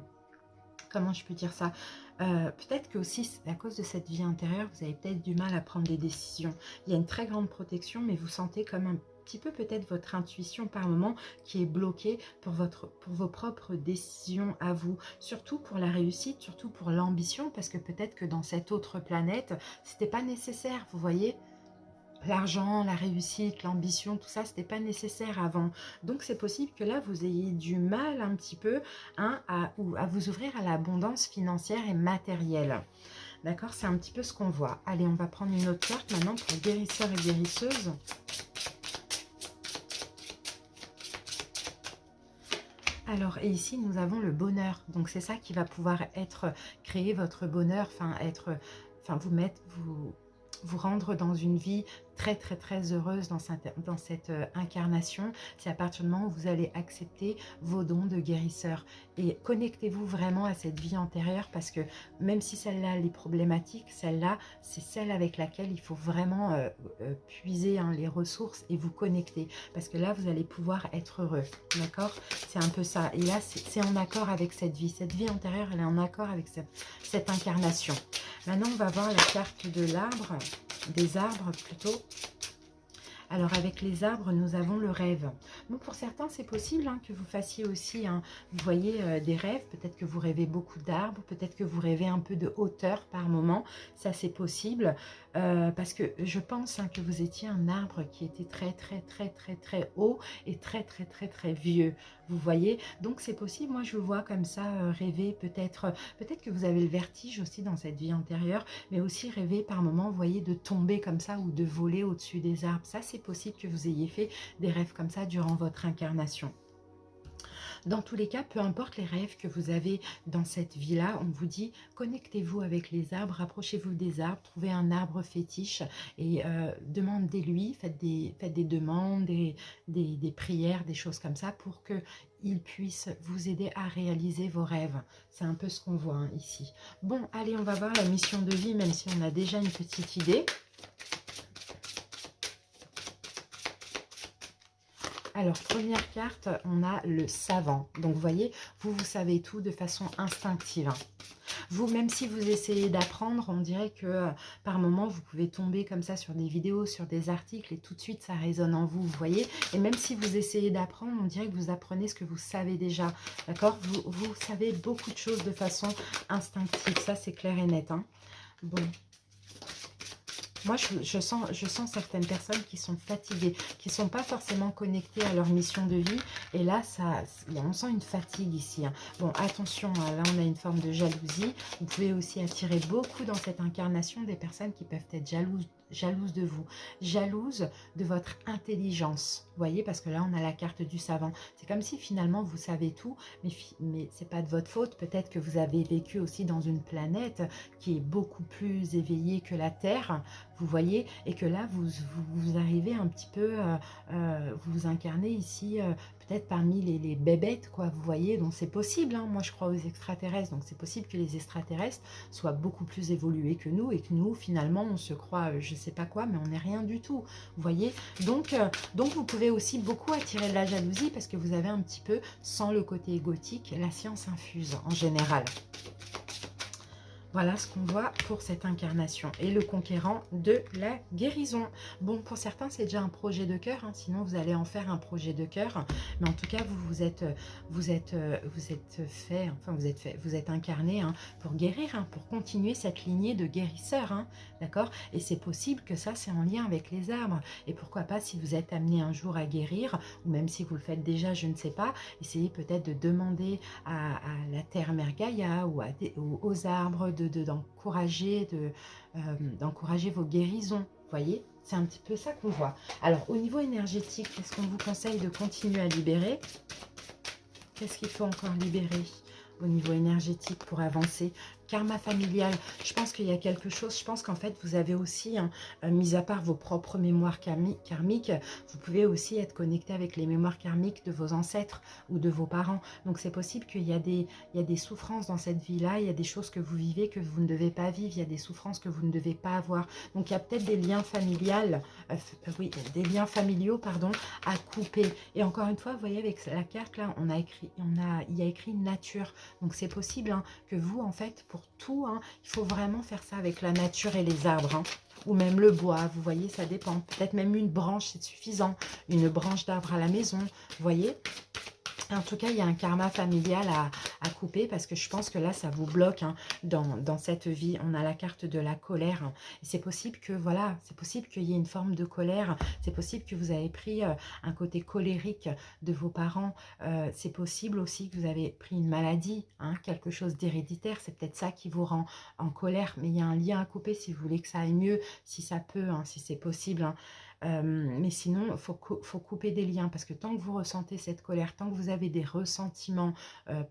Comment je peux dire ça? Peut-être que aussi, à cause de cette vie intérieure, vous avez peut-être du mal à prendre des décisions. Il y a une très grande protection, mais vous sentez comme un petit peu peut-être votre intuition par moment qui est bloquée pour vos propres décisions à vous. Surtout pour la réussite, surtout pour l'ambition, parce que peut-être que dans cette autre planète, c'était pas nécessaire, vous voyez? L'argent, la réussite, l'ambition, tout ça, c'était pas nécessaire avant. Donc, c'est possible que là, vous ayez du mal un petit peu, hein, à vous ouvrir à l'abondance financière et matérielle. D'accord? C'est un petit peu ce qu'on voit. Allez, on va prendre une autre carte maintenant pour guérisseurs et guérisseuses. Alors, et ici, nous avons le bonheur. Donc, c'est ça qui va pouvoir créer votre bonheur, vous rendre dans une vie très très très heureuse dans cette incarnation. C'est à partir du moment où vous allez accepter vos dons de guérisseur. Et connectez-vous vraiment à cette vie antérieure parce que même si celle-là elle est problématique, celle-là c'est celle avec laquelle il faut vraiment puiser, hein, les ressources et vous connecter. Parce que là vous allez pouvoir être heureux. D'accord? C'est un peu ça. Et là c'est en accord avec cette vie. Cette vie antérieure elle est en accord avec cette incarnation. Maintenant on va voir la carte de l'arbre. Des arbres plutôt. Alors avec les arbres, nous avons le rêve. Donc pour certains, c'est possible, hein, que vous fassiez aussi, hein, vous voyez, des rêves. Peut-être que vous rêvez beaucoup d'arbres, peut-être que vous rêvez un peu de hauteur par moment. Ça, c'est possible. Parce que je pense, hein, que vous étiez un arbre qui était très, très, très, très, très haut et très, très, très, très vieux. Vous voyez? Donc c'est possible. Moi, je vous vois comme ça, rêver peut-être que vous avez le vertige aussi dans cette vie antérieure, mais aussi rêver par moment, vous voyez, de tomber comme ça ou de voler au-dessus des arbres. Ça, c'est possible que vous ayez fait des rêves comme ça durant votre incarnation. Dans tous les cas, peu importe les rêves que vous avez dans cette vie-là, on vous dit connectez-vous avec les arbres, rapprochez-vous des arbres, trouvez un arbre fétiche et demandez-lui, faites des demandes, des prières, des choses comme ça pour que il puisse vous aider à réaliser vos rêves. C'est un peu ce qu'on voit, hein, ici. Bon, allez, on va voir la mission de vie, même si on a déjà une petite idée. Alors, première carte, on a le savant. Donc, vous voyez, vous savez tout de façon instinctive. Vous, même si vous essayez d'apprendre, on dirait que par moment, vous pouvez tomber comme ça sur des vidéos, sur des articles et tout de suite, ça résonne en vous, vous voyez. Et même si vous essayez d'apprendre, on dirait que vous apprenez ce que vous savez déjà, d'accord? Vous savez beaucoup de choses de façon instinctive, ça c'est clair et net, hein. Bon. Moi, je sens certaines personnes qui sont fatiguées, qui ne sont pas forcément connectées à leur mission de vie. Et là, on sent une fatigue ici, hein. Bon, attention, hein, là, on a une forme de jalousie. Vous pouvez aussi attirer beaucoup dans cette incarnation des personnes qui peuvent être jalouses de vous, jalouses de votre intelligence. Vous voyez, parce que là, on a la carte du savant. C'est comme si finalement, vous savez tout, mais ce n'est pas de votre faute. Peut-être que vous avez vécu aussi dans une planète qui est beaucoup plus éveillée que la Terre. vous voyez, et que là, vous arrivez un petit peu, vous vous incarnez ici, peut-être parmi les bébêtes, quoi, vous voyez, donc c'est possible, hein, moi je crois aux extraterrestres, donc c'est possible que les extraterrestres soient beaucoup plus évolués que nous, et que nous, finalement, on se croit, je sais pas quoi, mais on n'est rien du tout, vous voyez, donc vous pouvez aussi beaucoup attirer de la jalousie, parce que vous avez un petit peu, sans le côté égotique, la science infuse, en général. Voilà ce qu'on voit pour cette incarnation. Et le conquérant de la guérison. Bon, pour certains, c'est déjà un projet de cœur. Hein, sinon, vous allez en faire un projet de cœur. Mais en tout cas, vous êtes incarné, hein, pour guérir, hein, pour continuer cette lignée de guérisseurs. Hein, d'accord? Et c'est possible que ça, c'est en lien avec les arbres. Et pourquoi pas, si vous êtes amené un jour à guérir, ou même si vous le faites déjà, je ne sais pas, essayez peut-être de demander à la terre Mère Gaïa ou aux arbres d'encourager d'encourager vos guérisons, vous voyez, c'est un petit peu ça qu'on voit. Alors au niveau énergétique, qu'est-ce qu'on vous conseille de continuer à libérer? Qu'est-ce qu'il faut encore libérer au niveau énergétique pour avancer? Karma familial, je pense qu'il y a quelque chose, je pense qu'en fait vous avez aussi, hein, mis à part vos propres mémoires karmiques, vous pouvez aussi être connecté avec les mémoires karmiques de vos ancêtres ou de vos parents. Donc c'est possible qu'il y a des souffrances dans cette vie-là, il y a des choses que vous vivez que vous ne devez pas vivre, il y a des souffrances que vous ne devez pas avoir. Donc il y a peut-être des liens familiaux, pardon, à couper. Et encore une fois, vous voyez avec la carte là, il y a écrit nature. Donc c'est possible, hein, que vous en fait, pour tout, hein, il faut vraiment faire ça avec la nature et les arbres, hein, ou même le bois, vous voyez, ça dépend. Peut-être même une branche, c'est suffisant. Une branche d'arbre à la maison, vous voyez. En tout cas, il y a un karma familial à couper, parce que je pense que là, ça vous bloque, hein, dans cette vie. On a la carte de la colère. Hein, et c'est possible que, voilà, c'est possible qu'il y ait une forme de colère. C'est possible que vous avez pris un côté colérique de vos parents. C'est possible aussi que vous avez pris une maladie, hein, quelque chose d'héréditaire. C'est peut-être ça qui vous rend en colère. Mais il y a un lien à couper si vous voulez que ça aille mieux, si ça peut, hein, si c'est possible. Hein. Mais sinon, il faut couper des liens, parce que tant que vous ressentez cette colère, tant que vous avez des ressentiments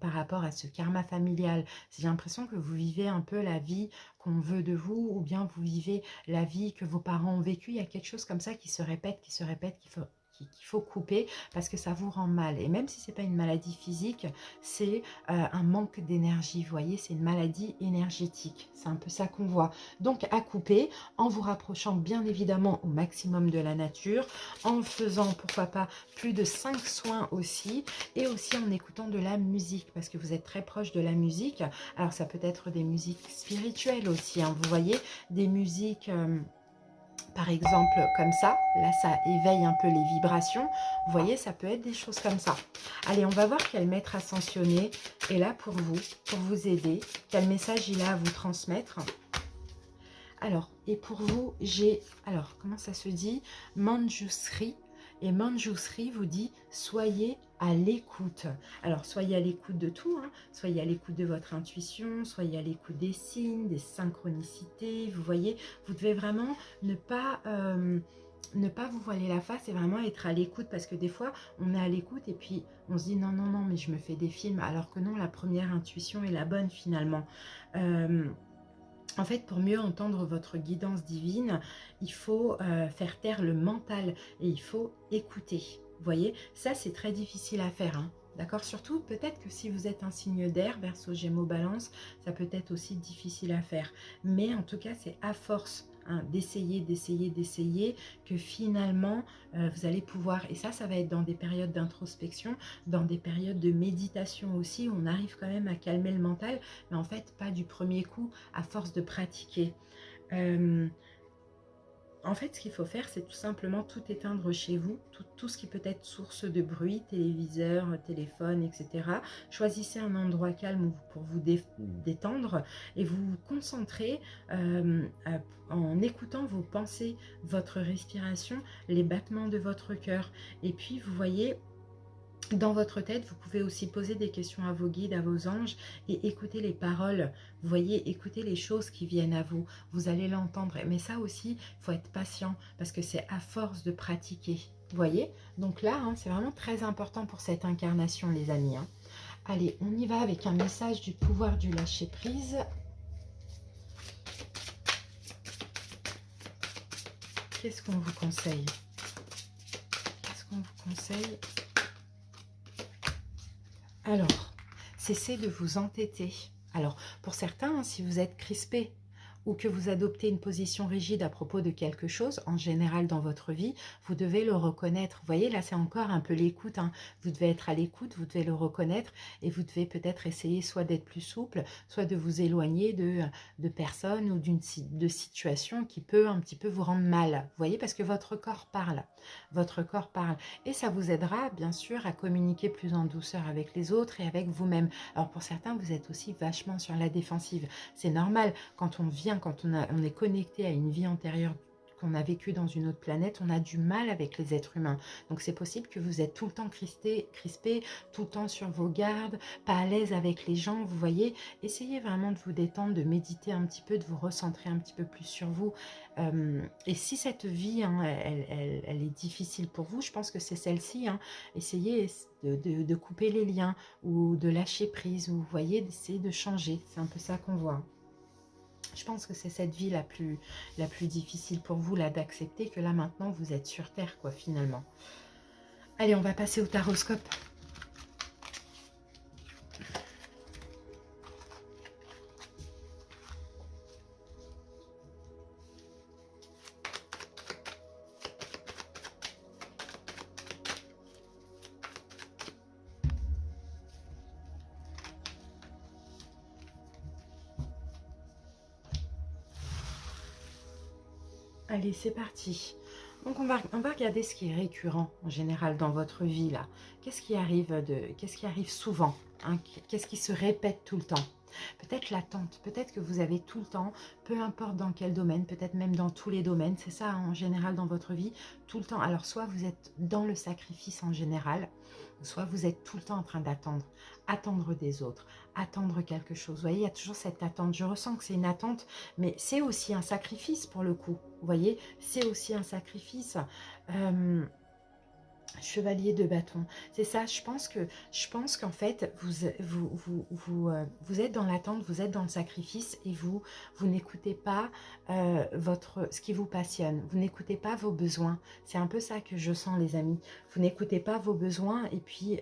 par rapport à ce karma familial, j'ai l'impression que vous vivez un peu la vie qu'on veut de vous, ou bien vous vivez la vie que vos parents ont vécue. Il y a quelque chose comme ça qui se répète, qu'il faut couper, parce que ça vous rend mal. Et même si ce n'est pas une maladie physique, c'est un manque d'énergie, vous voyez, c'est une maladie énergétique. C'est un peu ça qu'on voit. Donc à couper, en vous rapprochant bien évidemment au maximum de la nature, en faisant pourquoi pas plus de 5 soins aussi, et aussi en écoutant de la musique, parce que vous êtes très proche de la musique. Alors ça peut être des musiques spirituelles aussi, hein, vous voyez, des musiques... par exemple, comme ça, là, ça éveille un peu les vibrations. Vous voyez, ça peut être des choses comme ça. Allez, on va voir quel maître ascensionné est là pour vous aider. Quel message il a à vous transmettre. Alors, et pour vous, j'ai... Alors, comment ça se dit? Manjusri. Et Manjusri vous dit, soyez à l'écoute. Alors, soyez à l'écoute de tout, hein. Soyez à l'écoute de votre intuition, soyez à l'écoute des signes, des synchronicités. Vous voyez, vous devez vraiment ne pas vous voiler la face et vraiment être à l'écoute, parce que des fois, on est à l'écoute et puis on se dit non, non, non, mais je me fais des films, alors que non, la première intuition est la bonne finalement. En fait, pour mieux entendre votre guidance divine, il faut faire taire le mental et il faut écouter. Vous voyez, ça c'est très difficile à faire, hein. D'accord? Surtout, peut-être que si vous êtes un signe d'air, Verseau, Gémeaux, Balance, ça peut être aussi difficile à faire. Mais en tout cas, c'est à force, hein, d'essayer, que finalement, vous allez pouvoir... Et ça va être dans des périodes d'introspection, dans des périodes de méditation aussi, où on arrive quand même à calmer le mental, mais en fait, pas du premier coup, à force de pratiquer. En fait, ce qu'il faut faire, c'est tout simplement tout éteindre chez vous, tout ce qui peut être source de bruit, téléviseur, téléphone, etc. Choisissez un endroit calme pour vous détendre et vous vous concentrez en écoutant vos pensées, votre respiration, les battements de votre cœur. Et puis, vous voyez... Dans votre tête, vous pouvez aussi poser des questions à vos guides, à vos anges et écouter les paroles. Vous voyez, écoutez les choses qui viennent à vous. Vous allez l'entendre. Mais ça aussi, il faut être patient parce que c'est à force de pratiquer. Vous voyez? Donc là, hein, c'est vraiment très important pour cette incarnation, les amis. Hein. Allez, on y va avec un message du pouvoir du lâcher-prise. Qu'est-ce qu'on vous conseille? Qu'est-ce qu'on vous conseille? Alors, cessez de vous entêter. Alors, pour certains, hein, si vous êtes crispé ou que vous adoptez une position rigide à propos de quelque chose, en général dans votre vie, vous devez le reconnaître. Vous voyez, là, c'est encore un peu l'écoute, hein. Vous devez être à l'écoute, vous devez le reconnaître et vous devez peut-être essayer soit d'être plus souple, soit de vous éloigner de personnes ou de situations qui peut un petit peu vous rendre mal. Vous voyez, parce que votre corps parle. Votre corps parle. Et ça vous aidera, bien sûr, à communiquer plus en douceur avec les autres et avec vous-même. Alors, pour certains, vous êtes aussi vachement sur la défensive. C'est normal, quand on vient, quand on est connecté à une vie antérieure qu'on a vécue dans une autre planète, on a du mal avec les êtres humains. Donc c'est possible que vous êtes tout le temps crispé, tout le temps sur vos gardes, pas à l'aise avec les gens, vous voyez. Essayez vraiment de vous détendre, de méditer un petit peu, de vous recentrer un petit peu plus sur vous. Et si cette vie, hein, elle est difficile pour vous, je pense que c'est celle-ci, hein, essayez de couper les liens ou de lâcher prise, ou vous voyez, d'essayer de changer. C'est un peu ça qu'on voit. Je pense que c'est cette vie la plus difficile pour vous, là, d'accepter que là, maintenant, vous êtes sur Terre, quoi, finalement. Allez, on va passer au taroscope. Allez, c'est parti. Donc, on va regarder ce qui est récurrent, en général, dans votre vie, là. Qu'est-ce qui arrive souvent, hein? Qu'est-ce qui se répète tout le temps? Peut-être l'attente, peut-être que vous avez tout le temps, peu importe dans quel domaine, peut-être même dans tous les domaines, c'est ça, hein, en général, dans votre vie, tout le temps. Alors, soit vous êtes dans le sacrifice en général, soit vous êtes tout le temps en train d'attendre, attendre des autres, attendre quelque chose. Vous voyez, il y a toujours cette attente. Je ressens que c'est une attente, mais c'est aussi un sacrifice pour le coup. Vous voyez, c'est aussi un sacrifice. Chevalier de bâton, c'est ça. Je pense qu'en fait vous êtes dans l'attente, vous êtes dans le sacrifice et vous n'écoutez pas ce qui vous passionne, vous n'écoutez pas vos besoins. C'est un peu ça que je sens, les amis. Vous n'écoutez pas vos besoins et puis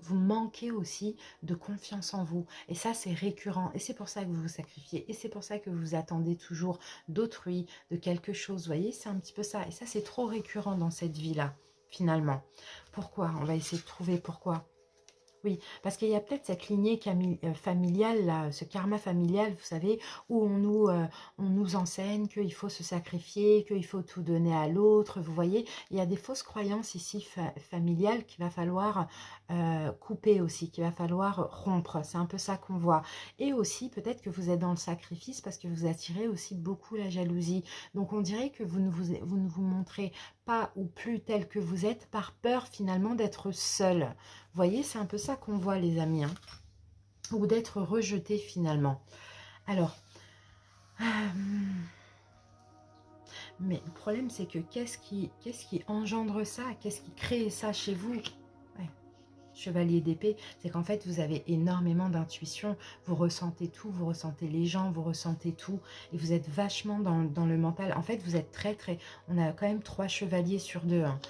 vous manquez aussi de confiance en vous, et ça c'est récurrent, et c'est pour ça que vous vous sacrifiez, et c'est pour ça que vous attendez toujours d'autrui, de quelque chose. Vous voyez, c'est un petit peu ça, et ça c'est trop récurrent dans cette vie là. Finalement, pourquoi? On va essayer de trouver pourquoi. Oui, parce qu'il y a peut-être cette lignée familiale, là, ce karma familial, vous savez, où on nous enseigne qu'il faut se sacrifier, qu'il faut tout donner à l'autre. Vous voyez, il y a des fausses croyances ici familiales qu'il va falloir couper aussi, qu'il va falloir rompre. C'est un peu ça qu'on voit. Et aussi, peut-être que vous êtes dans le sacrifice parce que vous attirez aussi beaucoup la jalousie. Donc, on dirait que vous ne vous montrez pas ou plus tel que vous êtes par peur finalement d'être seul. Vous voyez, c'est un peu ça qu'on voit, les amis, hein, ou d'être rejeté finalement. Alors, mais le problème, c'est que qu'est-ce qui engendre ça? Qu'est-ce qui crée ça chez vous? Ouais. Chevalier d'épée, c'est qu'en fait, vous avez énormément d'intuition, vous ressentez tout, vous ressentez les gens, vous ressentez tout, et vous êtes vachement dans le mental. En fait, vous êtes très, on a quand même 3 chevaliers sur 2, hein.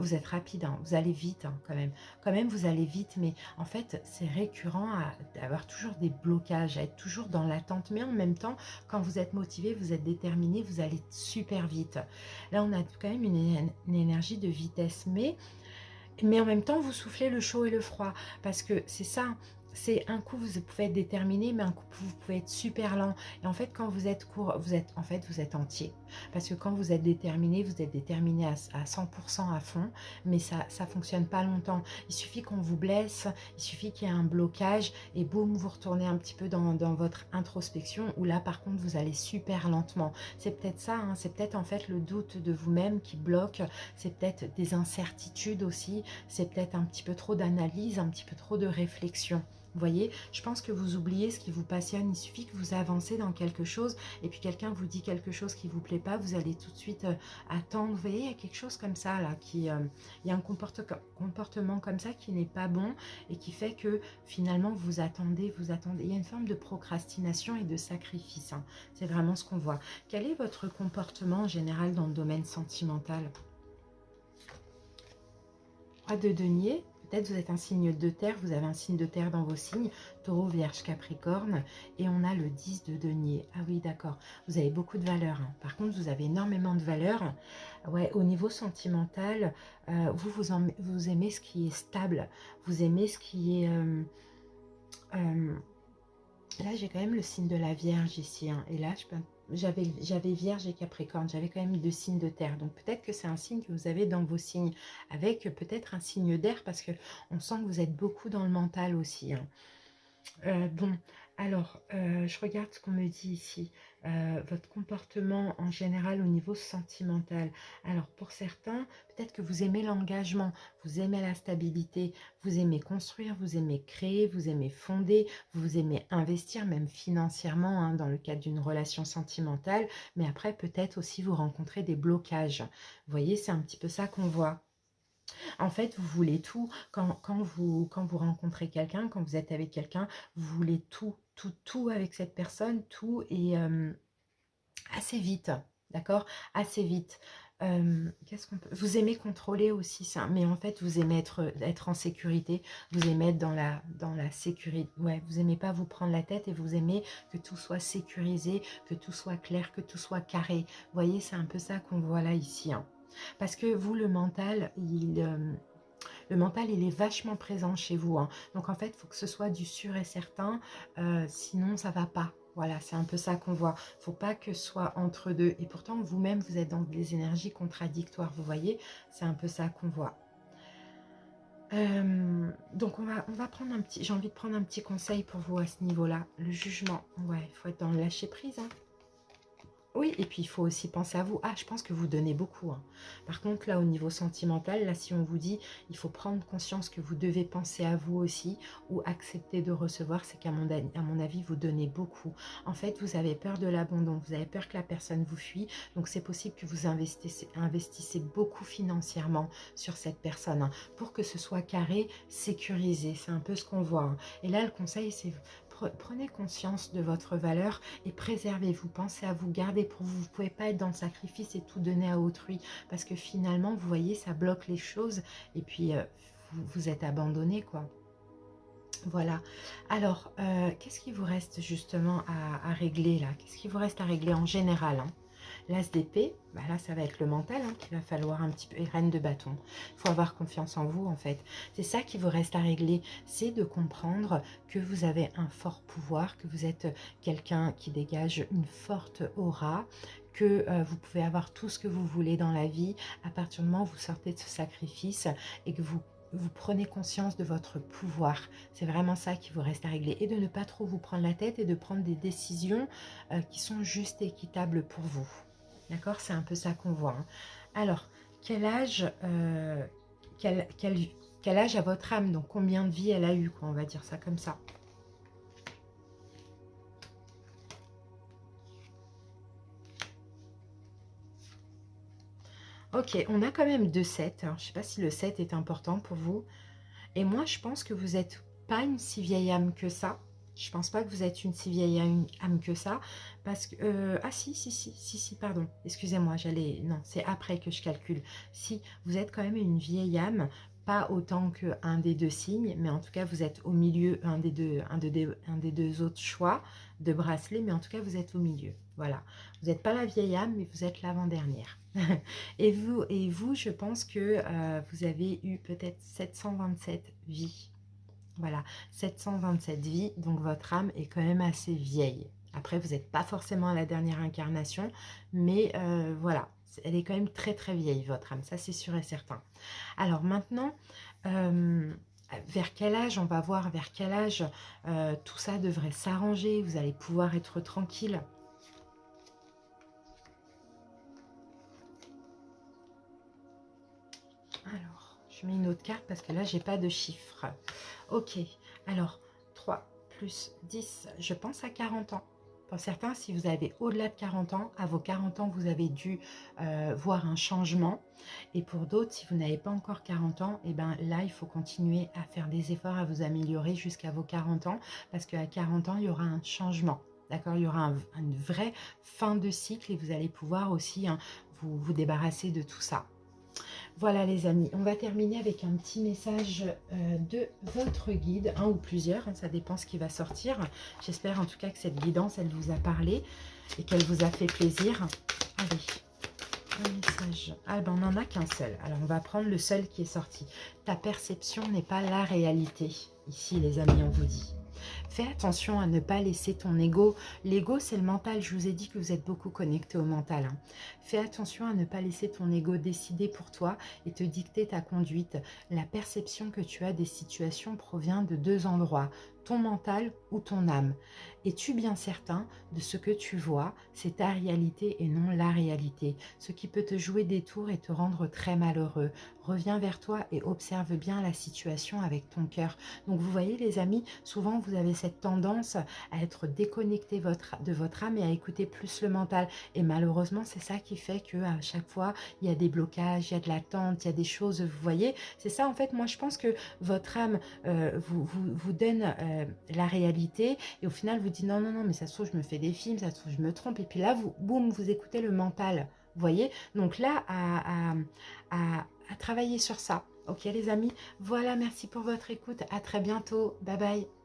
Vous êtes rapide, hein, vous allez vite, hein, quand même. Quand même, vous allez vite, mais en fait, c'est récurrent d'avoir toujours des blocages, à être toujours dans l'attente. Mais en même temps, quand vous êtes motivé, vous êtes déterminé, vous allez super vite. Là, on a quand même une énergie de vitesse, mais en même temps, vous soufflez le chaud et le froid, parce que c'est ça, c'est un coup vous pouvez être déterminé, mais un coup vous pouvez être super lent. Et en fait, quand vous êtes court, vous êtes entier. Parce que quand vous êtes déterminé à 100% à fond, mais ça fonctionne pas longtemps. Il suffit qu'on vous blesse, il suffit qu'il y ait un blocage, et boum, vous retournez un petit peu dans votre introspection, où là, par contre, vous allez super lentement. C'est peut-être ça, hein, c'est peut-être en fait le doute de vous-même qui bloque, c'est peut-être des incertitudes aussi, c'est peut-être un petit peu trop d'analyse, un petit peu trop de réflexion. Vous voyez, je pense que vous oubliez ce qui vous passionne. Il suffit que vous avancez dans quelque chose et puis quelqu'un vous dit quelque chose qui ne vous plaît pas, vous allez tout de suite attendre. Vous voyez, il y a quelque chose comme ça là, il y a un comportement comme ça qui n'est pas bon et qui fait que finalement vous attendez. Il y a une forme de procrastination et de sacrifice. Hein. C'est vraiment ce qu'on voit. Quel est votre comportement en général dans le domaine sentimental? Roi de denier. Peut-être vous êtes un signe de terre, vous avez un signe de terre dans vos signes, taureau, vierge, capricorne, et on a le 10 de denier. Ah oui, d'accord, vous avez beaucoup de valeur. Hein. Par contre, vous avez énormément de valeur. Ouais, au niveau sentimental, vous aimez ce qui est stable, vous aimez ce qui est... là, j'ai quand même le signe de la Vierge ici, hein, et là, j'avais Vierge et Capricorne, j'avais quand même deux signes de terre. Donc peut-être que c'est un signe que vous avez dans vos signes, avec peut-être un signe d'air, parce que on sent que vous êtes beaucoup dans le mental aussi. Hein. Bon, alors, je regarde ce qu'on me dit ici. Votre comportement en général au niveau sentimental. Alors, pour certains, peut-être que vous aimez l'engagement, vous aimez la stabilité, vous aimez construire, vous aimez créer, vous aimez fonder, vous aimez investir, même financièrement, hein, dans le cadre d'une relation sentimentale. Mais après, peut-être aussi vous rencontrez des blocages. Vous voyez, c'est un petit peu ça qu'on voit. En fait, vous voulez tout. Quand vous rencontrez quelqu'un, quand vous êtes avec quelqu'un, vous voulez tout avec cette personne, tout et assez vite, d'accord? Assez vite. Qu'est-ce qu'on peut... Vous aimez contrôler aussi ça, mais en fait, vous aimez être en sécurité, vous aimez être dans la sécurité. Ouais, vous aimez pas vous prendre la tête et vous aimez que tout soit sécurisé, que tout soit clair, que tout soit carré. Vous voyez, c'est un peu ça qu'on voit là, ici. Hein. Parce que vous, le mental, il est vachement présent chez vous. Hein. Donc, en fait, il faut que ce soit du sûr et certain. Sinon, ça va pas. Voilà, c'est un peu ça qu'on voit. Il ne faut pas que ce soit entre deux. Et pourtant, vous-même, vous êtes dans des énergies contradictoires. Vous voyez, c'est un peu ça qu'on voit. Donc, on va prendre un petit... J'ai envie de prendre un petit conseil pour vous à ce niveau-là. Le jugement. Ouais, il faut être dans le lâcher-prise. Hein. Oui, et puis il faut aussi penser à vous. Ah, je pense que vous donnez beaucoup. Hein. Par contre, là, au niveau sentimental, là, si on vous dit, il faut prendre conscience que vous devez penser à vous aussi ou accepter de recevoir, c'est à mon avis, vous donnez beaucoup. En fait, vous avez peur de l'abandon, vous avez peur que la personne vous fuit. Donc, c'est possible que vous investissez beaucoup financièrement sur cette personne hein, pour que ce soit carré, sécurisé. C'est un peu ce qu'on voit. Hein. Et là, le conseil, c'est prenez conscience de votre valeur et préservez-vous, pensez à vous, gardez pour vous. Vous ne pouvez pas être dans le sacrifice et tout donner à autrui parce que finalement, vous voyez, ça bloque les choses et puis vous êtes abandonné, quoi. Voilà. Alors, qu'est-ce qui vous reste justement à régler là? Qu'est-ce qui vous reste à régler en général hein? L'as d'épée, bah là ça va être le mental hein, qu'il va falloir un petit peu, et reine de bâton. Il faut avoir confiance en vous en fait. C'est ça qui vous reste à régler, c'est de comprendre que vous avez un fort pouvoir, que vous êtes quelqu'un qui dégage une forte aura, que vous pouvez avoir tout ce que vous voulez dans la vie à partir du moment où vous sortez de ce sacrifice et que vous prenez conscience de votre pouvoir. C'est vraiment ça qui vous reste à régler. Et de ne pas trop vous prendre la tête et de prendre des décisions qui sont justes et équitables pour vous. D'accord? C'est un peu ça qu'on voit. Hein. Alors, quel âge, quel âge a votre âme? Donc, combien de vie elle a eu, quoi, on va dire ça comme ça. Ok, on a quand même 2 7. Alors, je ne sais pas si le 7 est important pour vous. Et moi, je pense que vous n'êtes pas une si vieille âme que ça. Je pense pas que vous êtes une si vieille âme que ça. Parce que... ah si, pardon. Excusez-moi, non, c'est après que je calcule. Si, vous êtes quand même une vieille âme, pas autant qu'un des deux signes, mais en tout cas, vous êtes au milieu, un des deux autres choix de bracelet, mais en tout cas, vous êtes au milieu. Voilà. Vous n'êtes pas la vieille âme, mais vous êtes l'avant-dernière. et vous, je pense que vous avez eu peut-être 727 vies. Voilà, 727 vies, donc votre âme est quand même assez vieille. Après, vous n'êtes pas forcément à la dernière incarnation, mais voilà, elle est quand même très très vieille, votre âme, ça c'est sûr et certain. Alors maintenant, vers quel âge, on va voir vers quel âge tout ça devrait s'arranger, vous allez pouvoir être tranquille. Alors, je mets une autre carte parce que là, j'ai pas de chiffres. Ok, alors, 3 plus 10, je pense à 40 ans. Pour certains, si vous avez au-delà de 40 ans, à vos 40 ans, vous avez dû voir un changement. Et pour d'autres, si vous n'avez pas encore 40 ans, et ben là, il faut continuer à faire des efforts, à vous améliorer jusqu'à vos 40 ans. Parce qu'à 40 ans, il y aura un changement. D'accord, il y aura une vraie fin de cycle et vous allez pouvoir aussi vous débarrasser de tout ça. Voilà les amis, on va terminer avec un petit message de votre guide, un ou plusieurs, hein, ça dépend ce qui va sortir. J'espère en tout cas que cette guidance, elle vous a parlé et qu'elle vous a fait plaisir. Allez, un message. Ah ben on n'en a qu'un seul, alors on va prendre le seul qui est sorti. Ta perception n'est pas la réalité. Ici les amis, on vous dit. Fais attention à ne pas laisser ton ego. L'ego, c'est le mental. Je vous ai dit que vous êtes beaucoup connecté au mental. Hein. Fais attention à ne pas laisser ton ego décider pour toi et te dicter ta conduite. La perception que tu as des situations provient de deux endroits, ton mental ou ton âme. Es-tu bien certain de ce que tu vois? C'est ta réalité et non la réalité. Ce qui peut te jouer des tours et te rendre très malheureux. Reviens vers toi et observe bien la situation avec ton cœur. Donc vous voyez les amis, souvent vous avez cette tendance à être déconnecté de votre âme et à écouter plus le mental. Et malheureusement, c'est ça qui fait qu'à chaque fois, il y a des blocages, il y a de l'attente, il y a des choses, vous voyez. C'est ça en fait, moi je pense que votre âme vous donne la réalité et au final vous dit non, non, non, mais ça se trouve je me fais des films, ça se trouve je me trompe. Et puis là, boum, vous écoutez le mental. Vous voyez, donc là, à travailler sur ça. Ok les amis, voilà, merci pour votre écoute. À très bientôt. Bye bye.